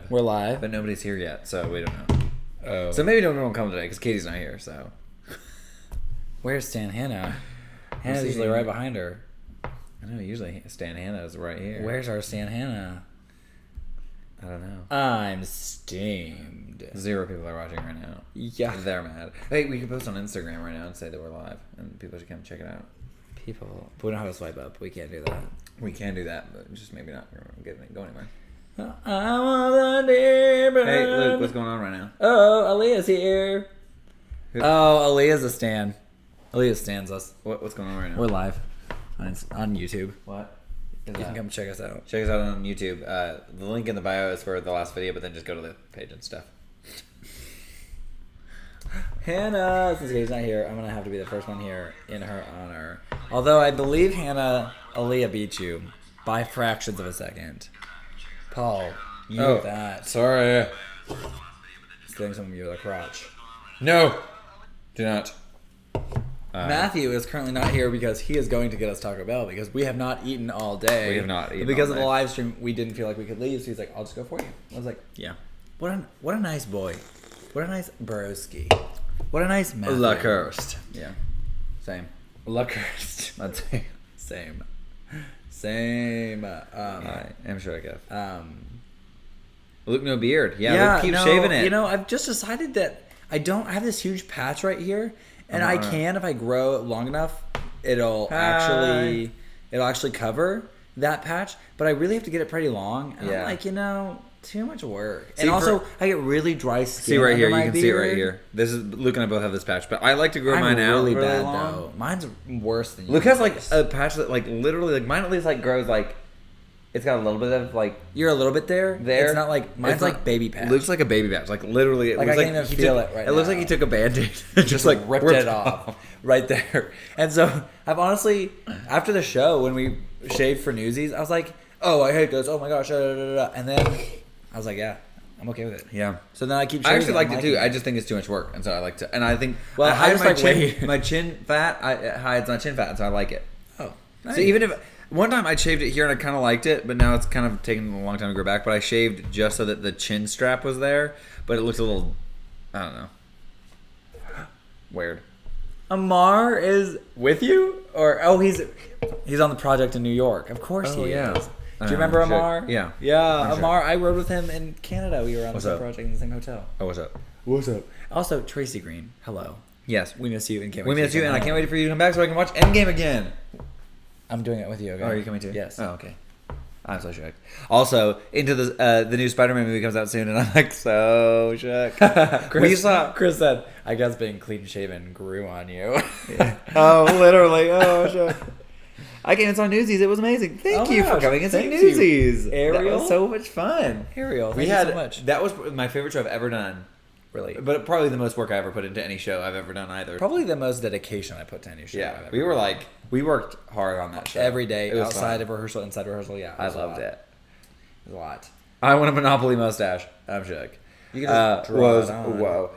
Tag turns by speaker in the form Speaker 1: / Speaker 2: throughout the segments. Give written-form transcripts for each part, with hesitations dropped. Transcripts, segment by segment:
Speaker 1: live.
Speaker 2: We're live.
Speaker 1: But nobody's here yet, so we don't know.
Speaker 2: Oh.
Speaker 1: So maybe no one will come today because Katie's not here, so.
Speaker 2: Where's Stan Hannah? Hannah's usually right behind her.
Speaker 1: I know, usually Stan Hannah is right here.
Speaker 2: Where's our Stan Hannah?
Speaker 1: I don't know.
Speaker 2: I'm steamed.
Speaker 1: 0 people are watching right now.
Speaker 2: Yeah.
Speaker 1: They're mad. Hey, we can post on Instagram right now and say that we're live, and people should come check it out.
Speaker 2: People. But we don't have a swipe up. We can't do that.
Speaker 1: We can do that, but just maybe not go anywhere.
Speaker 2: Hey,
Speaker 1: Hey, Luke, what's going on right now?
Speaker 2: Oh, Aaliyah's here.
Speaker 1: Who?
Speaker 2: Oh, Aaliyah's a stan. Aaliyah stands us.
Speaker 1: What's going on right now?
Speaker 2: We're live on YouTube.
Speaker 1: What?
Speaker 2: You can come check us out.
Speaker 1: Check us out on YouTube. The link in the bio is for the last video, but then just go to the page and stuff.
Speaker 2: Hannah, since Katie's not here, I'm going to have to be the first one here in her honor. Although I believe Aaliyah beat you by fractions of a second. Paul, you did that.
Speaker 1: Sorry.
Speaker 2: Getting some of you with a crotch.
Speaker 1: No. Do not.
Speaker 2: Matthew is currently not here because he is going to get us Taco Bell because we have not eaten all day.
Speaker 1: We have not eaten
Speaker 2: because
Speaker 1: all
Speaker 2: of the
Speaker 1: day.
Speaker 2: live stream, we didn't feel like we could leave, so he's like, I'll just go for you. I was like,
Speaker 1: Yeah.
Speaker 2: what a nice boy. What a nice broski. What a nice Matthew.
Speaker 1: Luckhurst. Yeah. Same.
Speaker 2: Luckhurst.
Speaker 1: I'd say.
Speaker 2: Same.
Speaker 1: I am sure I guess. Luke, no beard. Yeah,
Speaker 2: Yeah,
Speaker 1: Luke keeps
Speaker 2: no,
Speaker 1: shaving it.
Speaker 2: You know, I've just decided that I have this huge patch right here, and I can, if I grow it long enough, it'll actually cover that patch. But I really have to get it pretty long, and I'm like, too much work.
Speaker 1: See,
Speaker 2: and also, I get really dry skin.
Speaker 1: See right here,
Speaker 2: under
Speaker 1: you
Speaker 2: my
Speaker 1: can see it right
Speaker 2: beard.
Speaker 1: here. This is Luke and I both have this patch, but I like to grow
Speaker 2: I'm
Speaker 1: mine out
Speaker 2: really
Speaker 1: really
Speaker 2: bad
Speaker 1: long.
Speaker 2: though. Mine's worse than yours.
Speaker 1: Luke has like a patch that like literally like mine at least like grows like it's got a little bit of like
Speaker 2: You're a little bit there.
Speaker 1: there.
Speaker 2: It's not like mine's
Speaker 1: It's
Speaker 2: like
Speaker 1: not-
Speaker 2: baby patch.
Speaker 1: Looks like a baby patch. Like literally, it
Speaker 2: Like,
Speaker 1: looks
Speaker 2: I can't even
Speaker 1: he
Speaker 2: feel
Speaker 1: took-
Speaker 2: it right
Speaker 1: It looks like
Speaker 2: now.
Speaker 1: he took a Band-Aid and just like
Speaker 2: ripped it off right there. And so I've honestly, after the show when we shaved for Newsies, I was like, oh, I hate this. Oh my gosh, and then I was like, yeah, I'm okay with it.
Speaker 1: Yeah.
Speaker 2: So then I keep.
Speaker 1: I
Speaker 2: shaving
Speaker 1: actually liked
Speaker 2: I'm
Speaker 1: it too.
Speaker 2: liking
Speaker 1: I just think it's too much work, and so I like to. And I think
Speaker 2: Well,
Speaker 1: I hide
Speaker 2: just
Speaker 1: my
Speaker 2: like
Speaker 1: chin,
Speaker 2: wait.
Speaker 1: my chin fat. It hides my chin fat, and so I like it.
Speaker 2: Oh, nice.
Speaker 1: So even if one time I shaved it here and I kind of liked it, but now it's kind of taken a long time to grow back. But I shaved just so that the chin strap was there, but it looks a little, I don't know, weird.
Speaker 2: Amar is with you, or he's on the project in New York. Of course he
Speaker 1: yeah.
Speaker 2: is. Do you remember
Speaker 1: I'm sure.
Speaker 2: Amar?
Speaker 1: Yeah.
Speaker 2: Yeah,
Speaker 1: I'm
Speaker 2: Amar. I rode with him in Canada. We were on the
Speaker 1: What's
Speaker 2: same
Speaker 1: up?
Speaker 2: project in the same hotel.
Speaker 1: Oh, what's up?
Speaker 2: What's up? Also, Tracy Green. Hello.
Speaker 1: Yes,
Speaker 2: We miss you and can't
Speaker 1: we
Speaker 2: wait
Speaker 1: missed
Speaker 2: to
Speaker 1: you,
Speaker 2: come
Speaker 1: and I
Speaker 2: home.
Speaker 1: can't wait for you to come back so I can watch Endgame again.
Speaker 2: I'm doing it with you. Okay?
Speaker 1: Oh, are you coming too?
Speaker 2: Yes.
Speaker 1: Oh, okay. I'm so shook. Also, into the new Spider-Man movie comes out soon, and I'm like so shook.
Speaker 2: Chris said, "I guess being clean shaven grew on you."
Speaker 1: Oh, literally. Oh, sure. I came and saw Newsies. It was amazing. Thank
Speaker 2: Oh my
Speaker 1: you for
Speaker 2: gosh,
Speaker 1: coming and seeing
Speaker 2: thank you.
Speaker 1: Newsies.
Speaker 2: Ariel?
Speaker 1: That was so much fun.
Speaker 2: Ariel, thank
Speaker 1: We
Speaker 2: you
Speaker 1: had
Speaker 2: so much.
Speaker 1: that was my favorite show I've ever done.
Speaker 2: Really,
Speaker 1: But probably the most work I ever put into any show I've ever done either.
Speaker 2: probably the most dedication I put to any show.
Speaker 1: Yeah,
Speaker 2: I've
Speaker 1: we
Speaker 2: ever
Speaker 1: were
Speaker 2: done.
Speaker 1: we worked hard on that show
Speaker 2: every day,
Speaker 1: It was
Speaker 2: outside
Speaker 1: fun.
Speaker 2: of rehearsal, inside rehearsal. Yeah,
Speaker 1: I
Speaker 2: was a
Speaker 1: loved
Speaker 2: lot.
Speaker 1: it.
Speaker 2: It was a lot.
Speaker 1: I want a Monopoly mustache. I'm shook.
Speaker 2: You can just draw it on.
Speaker 1: Whoa.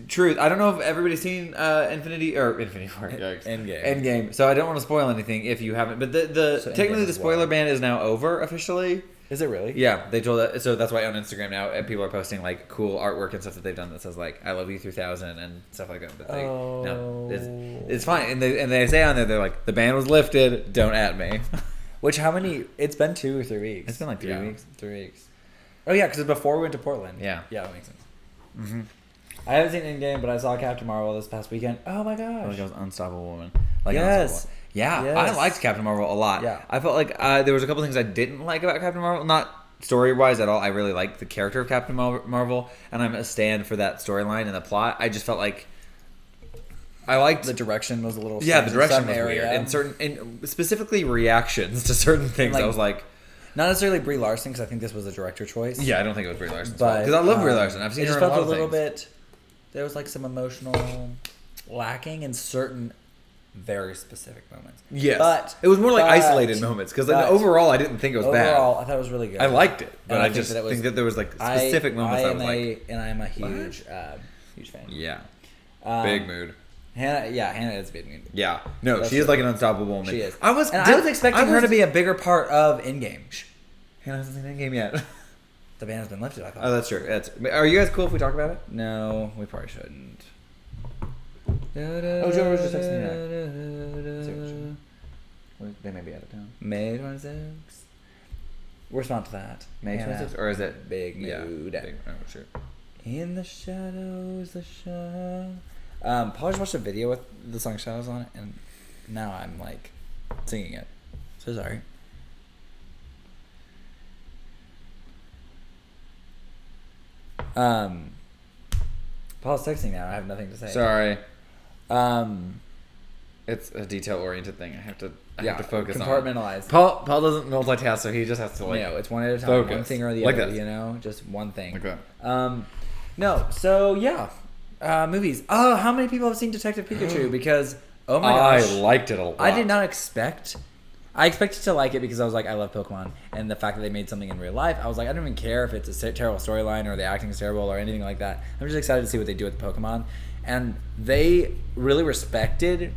Speaker 1: Truth. I don't know if everybody's seen Infinity War. Yikes.
Speaker 2: Endgame.
Speaker 1: Endgame. So I don't want to spoil anything if you haven't. But
Speaker 2: So
Speaker 1: technically
Speaker 2: Endgame
Speaker 1: the
Speaker 2: is
Speaker 1: spoiler
Speaker 2: wild.
Speaker 1: ban is now over officially.
Speaker 2: Is it really?
Speaker 1: Yeah, they told that. So that's why on Instagram now people are posting like cool artwork and stuff that they've done that says like "I love you 3000" and stuff like that. But they no, it's fine. And they say on there they're like the ban was lifted. Don't at me.
Speaker 2: Which how many? It's been 2 or 3 weeks.
Speaker 1: It's been like 3 weeks.
Speaker 2: 3 weeks. Oh yeah, because it's before we went to Portland.
Speaker 1: Yeah.
Speaker 2: Yeah, that makes sense. Mm-hmm. I haven't seen Endgame, but I saw Captain Marvel this past weekend. Oh my gosh.
Speaker 1: Like I was Unstoppable Woman. Like
Speaker 2: Yes.
Speaker 1: Unstoppable. Yeah,
Speaker 2: Yes.
Speaker 1: I liked Captain Marvel a lot.
Speaker 2: Yeah.
Speaker 1: I felt like there was a couple things I didn't like about Captain Marvel. Not story-wise at all. I really liked the character of Captain Marvel, and I'm a stand for that storyline and the plot. I just felt like I liked
Speaker 2: The direction was a little
Speaker 1: yeah, the
Speaker 2: strange in
Speaker 1: direction
Speaker 2: some
Speaker 1: was
Speaker 2: area.
Speaker 1: weird, and specifically reactions to certain things.
Speaker 2: Like-
Speaker 1: I was like,
Speaker 2: Not necessarily Brie Larson, because I think this was a director choice.
Speaker 1: yeah, I don't think it was Brie Larson,
Speaker 2: But
Speaker 1: because I love Brie Larson. I've seen
Speaker 2: it
Speaker 1: her
Speaker 2: just
Speaker 1: in a
Speaker 2: felt
Speaker 1: lot
Speaker 2: a little
Speaker 1: of things.
Speaker 2: bit. There was like some emotional lacking in certain very specific moments.
Speaker 1: Yes,
Speaker 2: but
Speaker 1: it was more like
Speaker 2: but-
Speaker 1: isolated moments. Because overall, I didn't think it was
Speaker 2: overall,
Speaker 1: bad.
Speaker 2: I thought it was really good.
Speaker 1: I liked it, but
Speaker 2: And
Speaker 1: I
Speaker 2: I think
Speaker 1: just
Speaker 2: that it was-
Speaker 1: think that there was like specific moments I was like,
Speaker 2: and I am a huge fan.
Speaker 1: yeah,
Speaker 2: Um,
Speaker 1: big mood.
Speaker 2: Hannah is big mood.
Speaker 1: Yeah, no,
Speaker 2: That's
Speaker 1: she is
Speaker 2: true.
Speaker 1: like an unstoppable woman.
Speaker 2: She is.
Speaker 1: I was
Speaker 2: expecting her to be a bigger part of Endgame.
Speaker 1: Hannah hasn't seen Endgame yet.
Speaker 2: the ban has been lifted. I thought.
Speaker 1: Oh, that's true. Are you guys cool if we talk about it?
Speaker 2: No, we probably shouldn't.
Speaker 1: Oh, Joe was just texting me. They may be out of town.
Speaker 2: May 26th. Respond to that.
Speaker 1: May 26th? Or is it
Speaker 2: big mood?
Speaker 1: Big, oh, sure.
Speaker 2: In the shadows, the shadow. Paul just watched a video with the song Shadows on it, and now I'm like singing it. So sorry. Paul's texting now. I have nothing to say.
Speaker 1: Sorry. It's a detail-oriented thing. I have to focus on.
Speaker 2: Compartmentalize.
Speaker 1: Paul doesn't multitask, so he just has to
Speaker 2: it's one at a time.
Speaker 1: focus.
Speaker 2: One thing or the
Speaker 1: Like
Speaker 2: other.
Speaker 1: this.
Speaker 2: You know, just one thing.
Speaker 1: Like that.
Speaker 2: No. So yeah, movies. Oh, how many people have seen Detective Pikachu? Because oh my gosh,
Speaker 1: I liked it a lot.
Speaker 2: I did not expect. I expected to like it because I was like, I love Pokemon, and the fact that they made something in real life, I was like, I don't even care if it's a terrible storyline or the acting is terrible or anything like that. I'm just excited to see what they do with Pokemon, and they really respected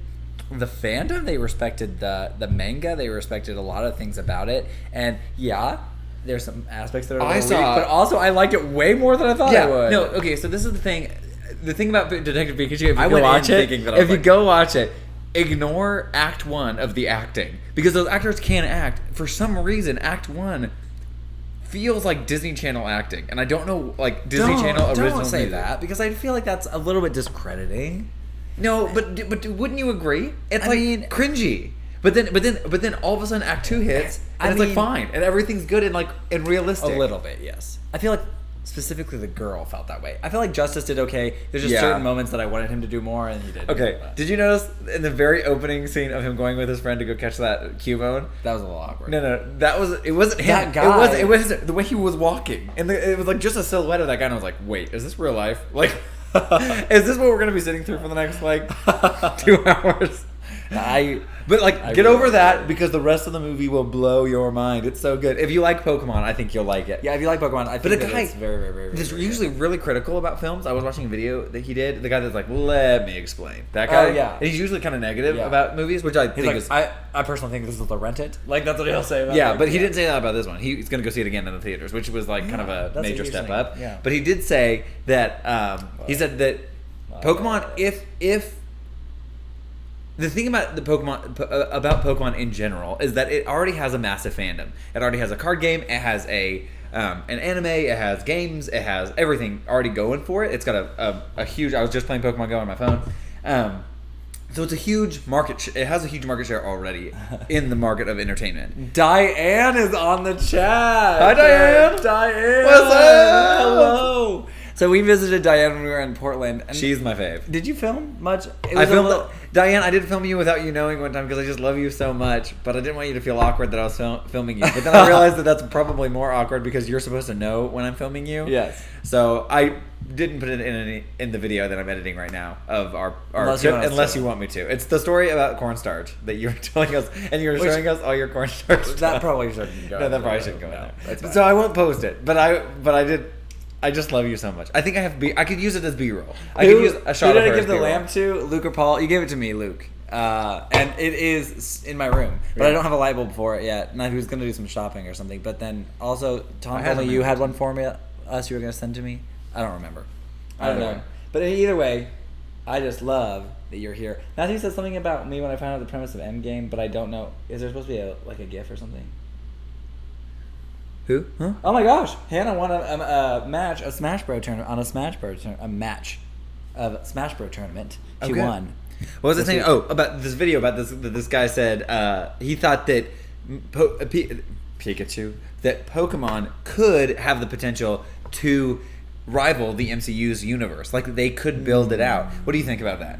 Speaker 2: the fandom. They respected the manga. They respected a lot of things about it, and yeah, there's some aspects that are weak, but also I liked it way more than I thought I would.
Speaker 1: No, okay, so this is the thing. The thing about Detective Pikachu, if you go watch it, ignore Act 1 of the acting. Because those actors can act. For some reason, Act 1 feels like Disney Channel acting. And I don't know, like, Disney Channel original
Speaker 2: Don't say
Speaker 1: music.
Speaker 2: that, because I feel like that's a little bit discrediting.
Speaker 1: No, but wouldn't you agree? It's cringy. But then all of a sudden Act 2 hits, and it's like fine. And everything's good and realistic.
Speaker 2: A little bit, yes. I feel like specifically the girl felt that way. I feel like Justice did okay. There's just certain moments that I wanted him to do more, and he did.
Speaker 1: Okay, did you notice in the very opening scene of him going with his friend to go catch that Cubone?
Speaker 2: That was a little awkward.
Speaker 1: No, it wasn't him.
Speaker 2: That guy.
Speaker 1: It was the way he was walking, and it was like just a silhouette of that guy. And I was like, wait, is this real life? Like, is this what we're gonna be sitting through for the next 2 hours? Get over that, because the rest of the movie will blow your mind. It's so good. If you like Pokemon, I think you'll like it.
Speaker 2: Yeah, if you like Pokemon, I think it's very, very, very,
Speaker 1: that's
Speaker 2: very
Speaker 1: usually really critical about films. I was watching a video that he did. The guy that's like, let me explain. That guy.
Speaker 2: Oh, yeah.
Speaker 1: And he's usually kind of negative about movies, which I think is...
Speaker 2: I personally think this is the rent it. Like, that's what he'll say about it.
Speaker 1: Yeah, but he didn't say that about this one. He's going to go see it again in the theaters, which was kind of a major step up.
Speaker 2: Yeah.
Speaker 1: But he did say that... he said that Pokemon, if the thing about Pokemon in general is that it already has a massive fandom. It already has a card game. It has an anime. It has games. It has everything already going for it. It's got a huge. I was just playing Pokemon Go on my phone. So it's a huge market. It has a huge market share already in the market of entertainment.
Speaker 2: Diane is on the chat.
Speaker 1: Hi, Diane.
Speaker 2: Diane.
Speaker 1: What's up?
Speaker 2: Hello. So we visited Diane when we were in Portland. And
Speaker 1: she's my fave.
Speaker 2: Did you film much?
Speaker 1: Diane, I did film you without you knowing one time because I just love you so much, but I didn't want you to feel awkward that I was filming you. But then I realized that that's probably more awkward because you're supposed to know when I'm filming you.
Speaker 2: Yes.
Speaker 1: So I didn't put it in the video that I'm editing right now of our trip, unless you want me to. It's the story about cornstarch that you were telling us, and you were showing us all your cornstarch.
Speaker 2: That probably shouldn't go.
Speaker 1: No, that probably shouldn't go in there. So I won't post it, but I did. I just love you so much. I think I could use it as B-roll. I could use a shot of her.
Speaker 2: Who did I give the
Speaker 1: B-roll.
Speaker 2: lamp to? Luke or Paul? You gave it to me, Luke. And it is in my room, but I don't have a light bulb for it yet. And I was going to do some shopping or something. But then also, Tom told me you had one for me. You were going to send to me. I don't remember. I don't know. But either way, I just love that you're here. Matthew said something about me when I found out the premise of Endgame, but I don't know. Is there supposed to be a GIF or something?
Speaker 1: Who? Huh?
Speaker 2: Oh my gosh! Hannah won a match, a Smash Bro tournament on a match of Smash Bro tournament. She won.
Speaker 1: What was the thing? Oh, about this video about this guy said he thought that Pikachu, that Pokemon could have the potential to rival the MCU's universe. Like they could build it out. What do you think about that?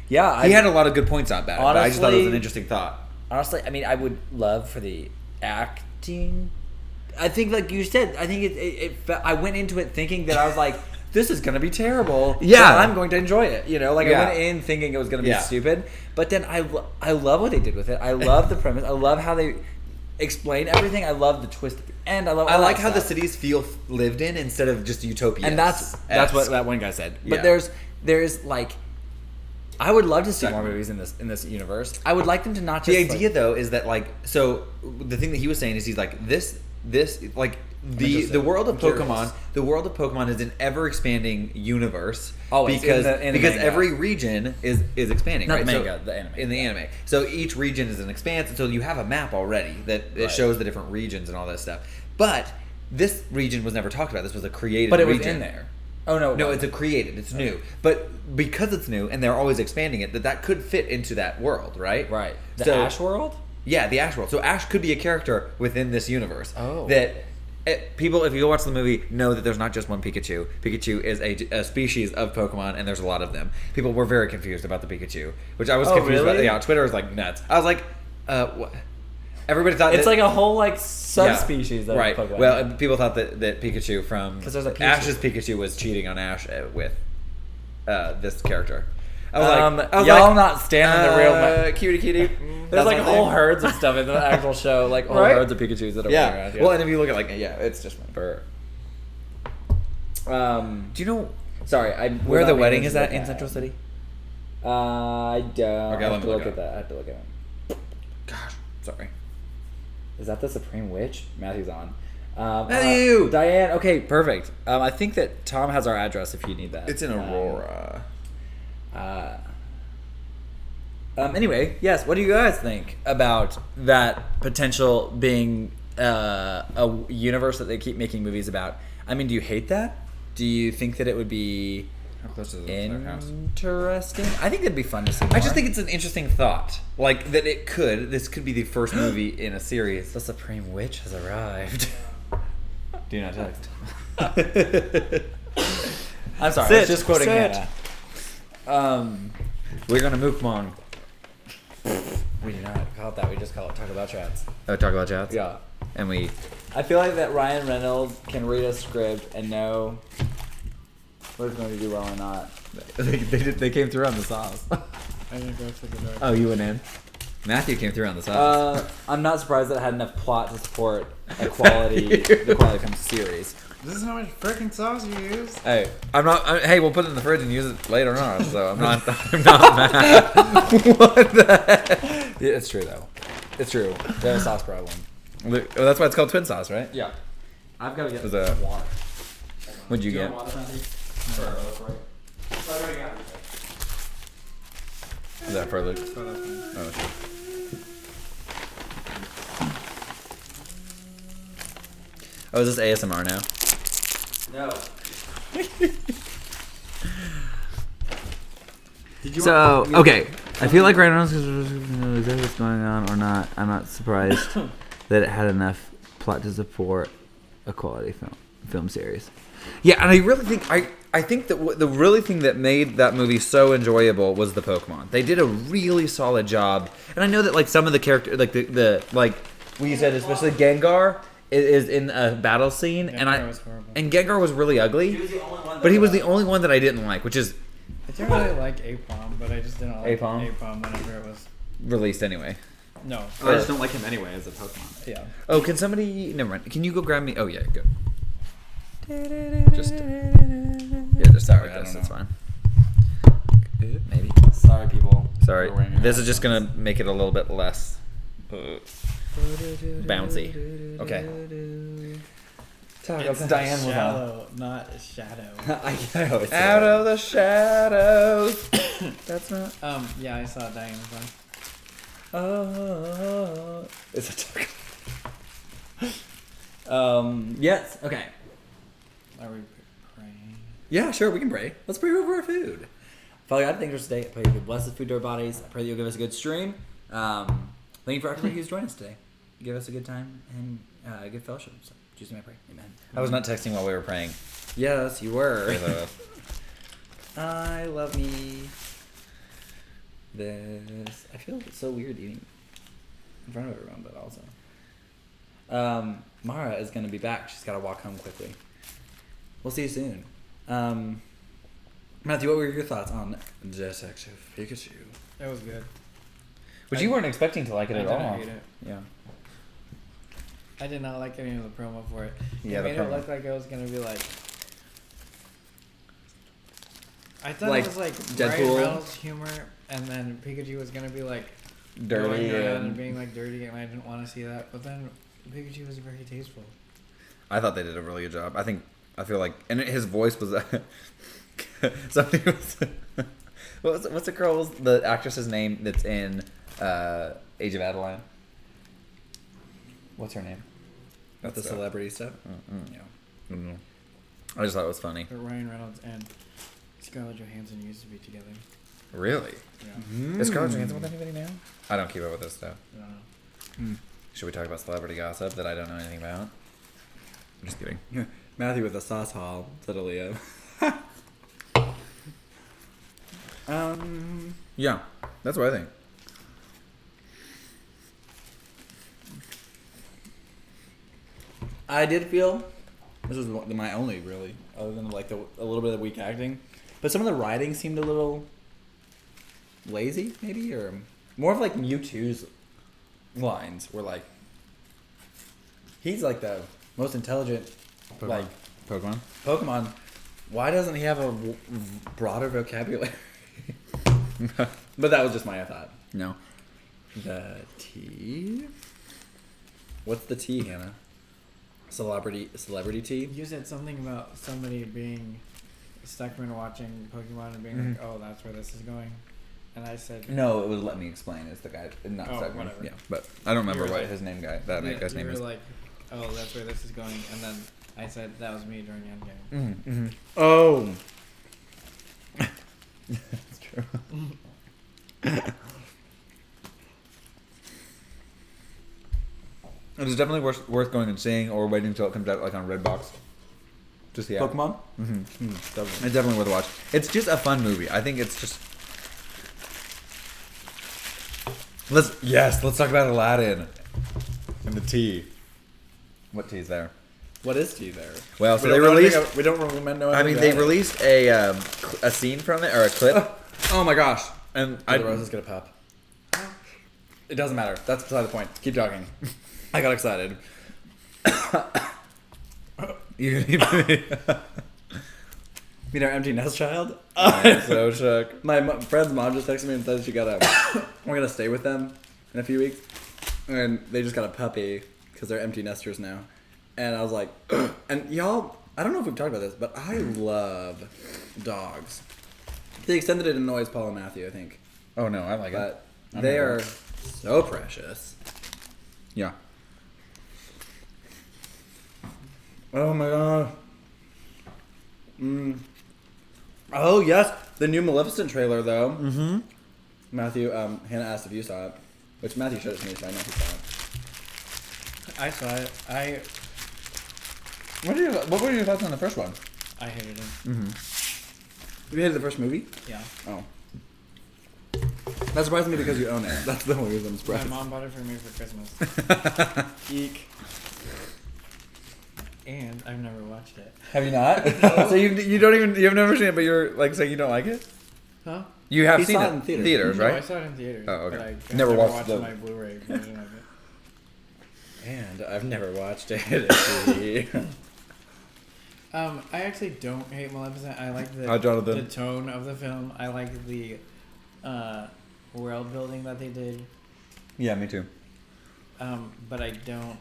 Speaker 2: Yeah,
Speaker 1: he had a lot of good points about it. Honestly, but I just thought it was an interesting thought.
Speaker 2: Honestly, I mean, I would love for the acting. I think, like you said, I think I went into it thinking that I was like, this is going to be terrible.
Speaker 1: Yeah.
Speaker 2: I'm going to enjoy it. You know, like I went in thinking it was going to be stupid. But then I love what they did with it. I love the premise. I love how they explain everything. I love the twist at the end. I like
Speaker 1: how the cities feel lived in instead of just utopia.
Speaker 2: And that's what that one guy said. But there's like, I would love to see more movies in this universe. I would like them to not just...
Speaker 1: The idea, though, is that, like... So, the thing that he was saying is he's like, this like... the world of Pokemon is an ever expanding universe.
Speaker 2: Always,
Speaker 1: because
Speaker 2: in the manga.
Speaker 1: every region is expanding.
Speaker 2: Not
Speaker 1: right?
Speaker 2: the manga, the anime.
Speaker 1: In the anime, so each region is an expanse, and so you have a map already that shows the different regions and all that stuff. But this region was never talked about. This was a created.
Speaker 2: But it
Speaker 1: region.
Speaker 2: was in there. Oh no,
Speaker 1: no, it's a created. It's new, but because it's new and they're always expanding it, that could fit into that world, right?
Speaker 2: Right. The Ash world.
Speaker 1: Yeah, the Ash world. So Ash could be a character within this universe.
Speaker 2: Oh.
Speaker 1: That people, if you go watch the movie, know that there's not just one Pikachu. Pikachu is a species of Pokemon, and there's a lot of them. People were very confused about the Pikachu, which I was confused about. Yeah, Twitter was like nuts. I was like, what? Everybody thought
Speaker 2: it's like a whole like subspecies of
Speaker 1: right.
Speaker 2: Pokemon.
Speaker 1: Well, people thought that Pikachu from Ash's Pikachu was cheating on Ash with this character. I was
Speaker 2: y'all not standing the real
Speaker 1: cutie.
Speaker 2: There's like whole herds of stuff in the actual show, like whole herds of Pikachus that are running around.
Speaker 1: Yeah. Well, and if you look at it's just for. Do you know?
Speaker 2: Sorry,
Speaker 1: where the wedding is at in Central City?
Speaker 2: I don't.
Speaker 1: Okay,
Speaker 2: I have to look at that. I have to look at it.
Speaker 1: Gosh, sorry.
Speaker 2: Is that the Supreme Witch? Matthew's on.
Speaker 1: Matthew!
Speaker 2: Diane. Okay, perfect. I think that Tom has our address if you need that.
Speaker 1: It's in Aurora.
Speaker 2: Anyway, yes. What do you guys think about that potential being a universe that they keep making movies about? I mean, do you hate that? Do you think that it would be
Speaker 1: How close is
Speaker 2: interesting? I think it'd be fun to see.
Speaker 1: I just think it's an interesting thought, like that this could be the first movie in a series.
Speaker 2: The Supreme Witch has arrived.
Speaker 1: Do not text.
Speaker 2: I'm sorry. I was just quoting Hannah. We're gonna mukbang. We do not call it that. We just call it talk about chats.
Speaker 1: Oh, talk about chats.
Speaker 2: Yeah.
Speaker 1: And
Speaker 2: I feel like that Ryan Reynolds can read a script and know what it's going to do well or not.
Speaker 1: They came through on the sauce.
Speaker 3: I didn't go to the door.
Speaker 1: Oh, you went in. Matthew came through on the sauce.
Speaker 2: I'm not surprised that it had enough plot to support the quality from the series.
Speaker 3: This is how much freaking sauce you use.
Speaker 1: Hey, hey, we'll put it in the fridge and use it later on. So I'm not mad. What the heck?
Speaker 2: Yeah, it's true though. It's true. They have a sauce problem.
Speaker 1: Well, that's why it's called TwinSauce, right?
Speaker 2: Yeah. I've got to get
Speaker 1: water. What'd you get? Is that for Luke? Oh, sure. Oh, is this ASMR now?
Speaker 2: No.
Speaker 1: So, okay. I feel like right now knows what's going on or not. I'm not surprised that it had enough plot to support a quality film series. Yeah, and I really think I think that the really thing that made that movie so enjoyable was the Pokemon. They did a really solid job, and I know that like some of the characters, like the like we said, especially Gengar is in a battle scene, and Gengar was really ugly. He was the only one that I didn't like, which is.
Speaker 3: I didn't really like Apom, but I just didn't like
Speaker 1: Apom
Speaker 3: whenever it was
Speaker 1: released anyway.
Speaker 3: No.
Speaker 2: I just don't like him anyway as a Pokemon.
Speaker 3: Yeah.
Speaker 1: Oh, can somebody? Never mind. Can you go grab me? Oh yeah, good. Just start with this. It's fine. Maybe.
Speaker 2: Sorry, people.
Speaker 1: Sorry. This is just gonna make it a little bit less bouncy. Okay.
Speaker 3: It's
Speaker 2: Diane
Speaker 3: shallow, not shadow.
Speaker 2: I know. It's
Speaker 1: Out of the shadows. That's not.
Speaker 3: Yeah, I saw Diane was on.
Speaker 2: Oh, it's a talk. Yes. Okay.
Speaker 3: Are we praying?
Speaker 2: Yeah, sure. We can pray. Let's pray over our food. Father God, thank you for today. I pray you bless this food to our bodies. I pray that you'll give us a good stream. Thank you for everybody who's joined us today. Give us a good time and good fellowship. So, Jesus, may I pray. Amen.
Speaker 1: I was not texting while we were praying.
Speaker 2: Yes, you were. I love me. This. I feel so weird eating in front of everyone, but also. Mara is going to be back. She's got to walk home quickly. We'll see you soon. Matthew, what were your thoughts on Detective Pikachu?
Speaker 3: It was good.
Speaker 1: But you weren't expecting to like it at all.
Speaker 3: I didn't hate it.
Speaker 1: Yeah.
Speaker 3: I did not like any of the promo for it.
Speaker 1: Yeah,
Speaker 3: it
Speaker 1: the
Speaker 3: made
Speaker 1: promo.
Speaker 3: it look like it was gonna be like. I thought
Speaker 2: Like
Speaker 3: it was like
Speaker 2: Deadpool?
Speaker 3: Ryan Reynolds humor, and then Pikachu was gonna be like
Speaker 1: Dirty
Speaker 3: going around
Speaker 1: and
Speaker 3: and being like dirty, and I didn't want to see that. But then Pikachu was very tasteful.
Speaker 1: I thought they did a really good job. I feel like, and his voice was somebody was. What's the girl's the actress's name that's in Age of Adeline? What's her name?
Speaker 2: That's the celebrity stuff.
Speaker 1: Yeah. Mm-hmm. I just thought it was funny.
Speaker 3: But Ryan Reynolds and Scarlett Johansson used to be together.
Speaker 1: Really?
Speaker 3: Yeah.
Speaker 1: Is Scarlett Johansson with anybody now? I don't keep up with this stuff.
Speaker 3: I don't know.
Speaker 1: Should we talk about celebrity gossip that I don't know anything about? I'm just kidding.
Speaker 2: Matthew with the sauce haul, said Aaliyah.
Speaker 1: Yeah, that's what I think.
Speaker 2: I did feel this was my only really, other than like a little bit of weak acting, but some of the writing seemed a little lazy, maybe, or more of like Mewtwo's lines were like, he's like the most intelligent Pokemon. Why doesn't he have a broader vocabulary? But that was just my thought.
Speaker 1: No.
Speaker 2: The T. What's the T, Hannah? Celebrity T.
Speaker 3: You said something about somebody being stuck when watching Pokemon and being like, "Oh, that's where this is going," and I said,
Speaker 1: No, it was Let Me Explain. It's the guy, not Segment.
Speaker 3: whatever.
Speaker 1: Yeah, but I don't remember
Speaker 3: You were
Speaker 1: what
Speaker 3: like-
Speaker 1: his name guy's
Speaker 3: you
Speaker 1: name
Speaker 3: were
Speaker 1: is.
Speaker 3: like, "Oh, that's where this is going," and then I said that was me during Endgame.
Speaker 1: Mm-hmm.
Speaker 2: Oh.
Speaker 1: That's true. It is definitely worth going and seeing, or waiting until it comes out like on Redbox to see.
Speaker 2: Pokemon?
Speaker 1: Mm-hmm.
Speaker 2: Definitely.
Speaker 1: It's definitely worth a watch. It's just a fun movie. I think it's just. Let's talk about Aladdin and the tea. What tea is there?
Speaker 2: What is T there?
Speaker 1: Well, so
Speaker 2: We
Speaker 1: they
Speaker 2: don't know
Speaker 1: released.
Speaker 2: anything- we don't recommend no.
Speaker 1: I mean, they released a scene from it or a clip,
Speaker 2: Oh my gosh!
Speaker 1: and
Speaker 2: The rose is gonna pop. It doesn't matter. That's beside the point. Keep talking. I got excited.
Speaker 1: You
Speaker 2: Meet our empty nest child.
Speaker 1: I'm so shook.
Speaker 2: My friend's mom just texted me and said we're gonna stay with them in a few weeks, and they just got a puppy because they're empty nesters now. And I was like, and y'all, I don't know if we've talked about this, but I love dogs. To the extent that it annoys Paul and Matthew, I think,
Speaker 1: Oh no, I like it.
Speaker 2: but
Speaker 1: I'm
Speaker 2: they
Speaker 1: here
Speaker 2: are so precious.
Speaker 1: Yeah.
Speaker 2: Oh my god. Oh yes, the new Maleficent trailer though.
Speaker 1: Mm-hmm.
Speaker 2: Matthew, Hannah asked if you saw it, which Matthew showed it to me, so I know he saw it.
Speaker 3: I saw it.
Speaker 1: What were your thoughts on the first one?
Speaker 3: I hated it.
Speaker 2: You hated the first movie?
Speaker 3: Yeah.
Speaker 2: Oh. That surprised me because you own it. That's the only reason I'm
Speaker 3: My
Speaker 2: surprised.
Speaker 3: mom bought it for me for Christmas,
Speaker 2: Eek.
Speaker 3: and I've never watched it.
Speaker 1: Have you not? So you don't even you've never seen it, but you're like saying you don't like it.
Speaker 3: Huh?
Speaker 1: You have
Speaker 2: He
Speaker 1: seen
Speaker 2: saw
Speaker 1: it
Speaker 2: it in theaters.
Speaker 1: theaters,
Speaker 3: No, I
Speaker 1: right?
Speaker 3: saw it in theaters.
Speaker 1: Oh, okay.
Speaker 3: But I
Speaker 1: Never
Speaker 3: never
Speaker 1: watched
Speaker 3: watched
Speaker 1: the-
Speaker 3: my Blu-ray version of it.
Speaker 2: And I've never watched it.
Speaker 3: I actually don't hate Maleficent. I like
Speaker 1: Hi, Jonathan.
Speaker 3: the tone of the film. I like the world building that they did.
Speaker 1: Yeah, me too.
Speaker 3: But I don't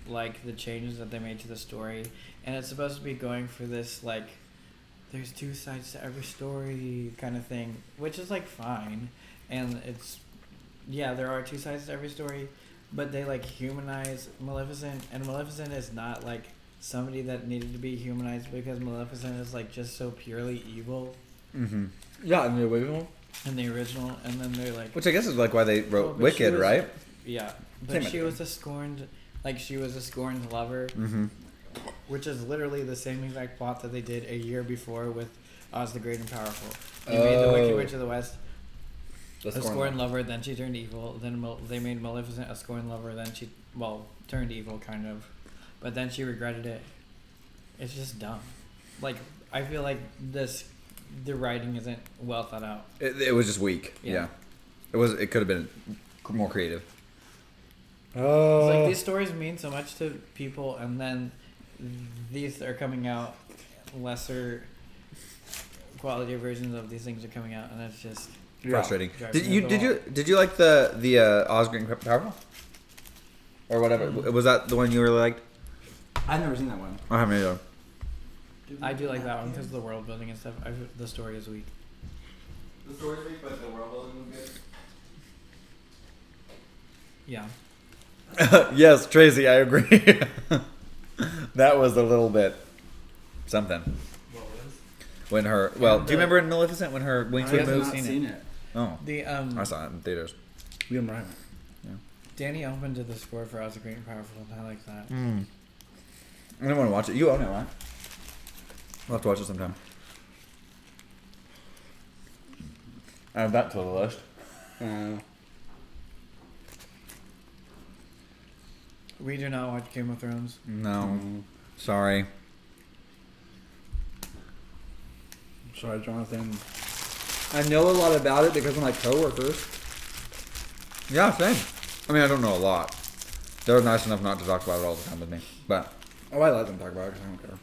Speaker 3: like the changes that they made to the story. And it's supposed to be going for this, like, there's two sides to every story kind of thing, which is, like, fine. And it's, yeah, there are two sides to every story, but they, like, humanize Maleficent. And Maleficent is not, like, somebody that needed to be humanized because Maleficent is, like, just so purely evil
Speaker 1: Mm-hmm.
Speaker 2: Yeah, in the original.
Speaker 3: in the original. And then they're, like,
Speaker 1: Which I guess is like why they wrote
Speaker 3: Oh, but she
Speaker 1: Wicked,
Speaker 3: was-
Speaker 1: right?
Speaker 3: yeah.
Speaker 2: Same
Speaker 3: But she
Speaker 2: idea.
Speaker 3: was a scorned, like, she was a scorned lover.
Speaker 1: Mm-hmm.
Speaker 3: Which is literally the same exact plot that they did a year before with Oz the Great and Powerful. They made the Wicked Witch of the West a scorned lover, then she turned evil. Then they made Maleficent a scorned lover, then she, turned evil, kind of. But then she regretted it. It's just dumb. Like, I feel like the writing isn't well thought out.
Speaker 1: It was just weak.
Speaker 3: Yeah.
Speaker 1: Yeah. It could have been more creative.
Speaker 2: Oh.
Speaker 3: It's like these stories mean so much to people, and then these are coming out, lesser quality versions of these things are coming out, and it's just
Speaker 1: Frustrating.
Speaker 3: Drives
Speaker 1: Did
Speaker 3: me
Speaker 1: you
Speaker 3: up the
Speaker 1: did you like the Oz Green Powerful? Or whatever. Was that the one you really liked?
Speaker 2: I've never seen that one.
Speaker 1: I haven't either.
Speaker 3: I do like that one because of the world building and stuff. The story is weak.
Speaker 2: The story's weak, but the world building was good.
Speaker 3: Yeah.
Speaker 1: Yes, Tracy, I agree. That was a little bit something.
Speaker 3: What was?
Speaker 1: When her, well, do you remember in Maleficent when her wings would
Speaker 2: I have
Speaker 1: move?
Speaker 2: not seen it.
Speaker 1: Oh,
Speaker 3: The
Speaker 1: I saw it in theaters.
Speaker 2: You're right.
Speaker 3: Danny Elfman did the score for "Oz the Great and Powerful," and I like that.
Speaker 1: I don't want to watch it. You own it, right? We'll have to watch it sometime. Add that to the list.
Speaker 3: We do not watch Game of Thrones.
Speaker 1: No, sorry.
Speaker 2: Sorry, Jonathan. I know a lot about it because of my coworkers.
Speaker 1: Yeah, same. I mean, I don't know a lot. They're nice enough not to talk about it all the time with me, but
Speaker 2: Oh, I let them talk about it because I don't care.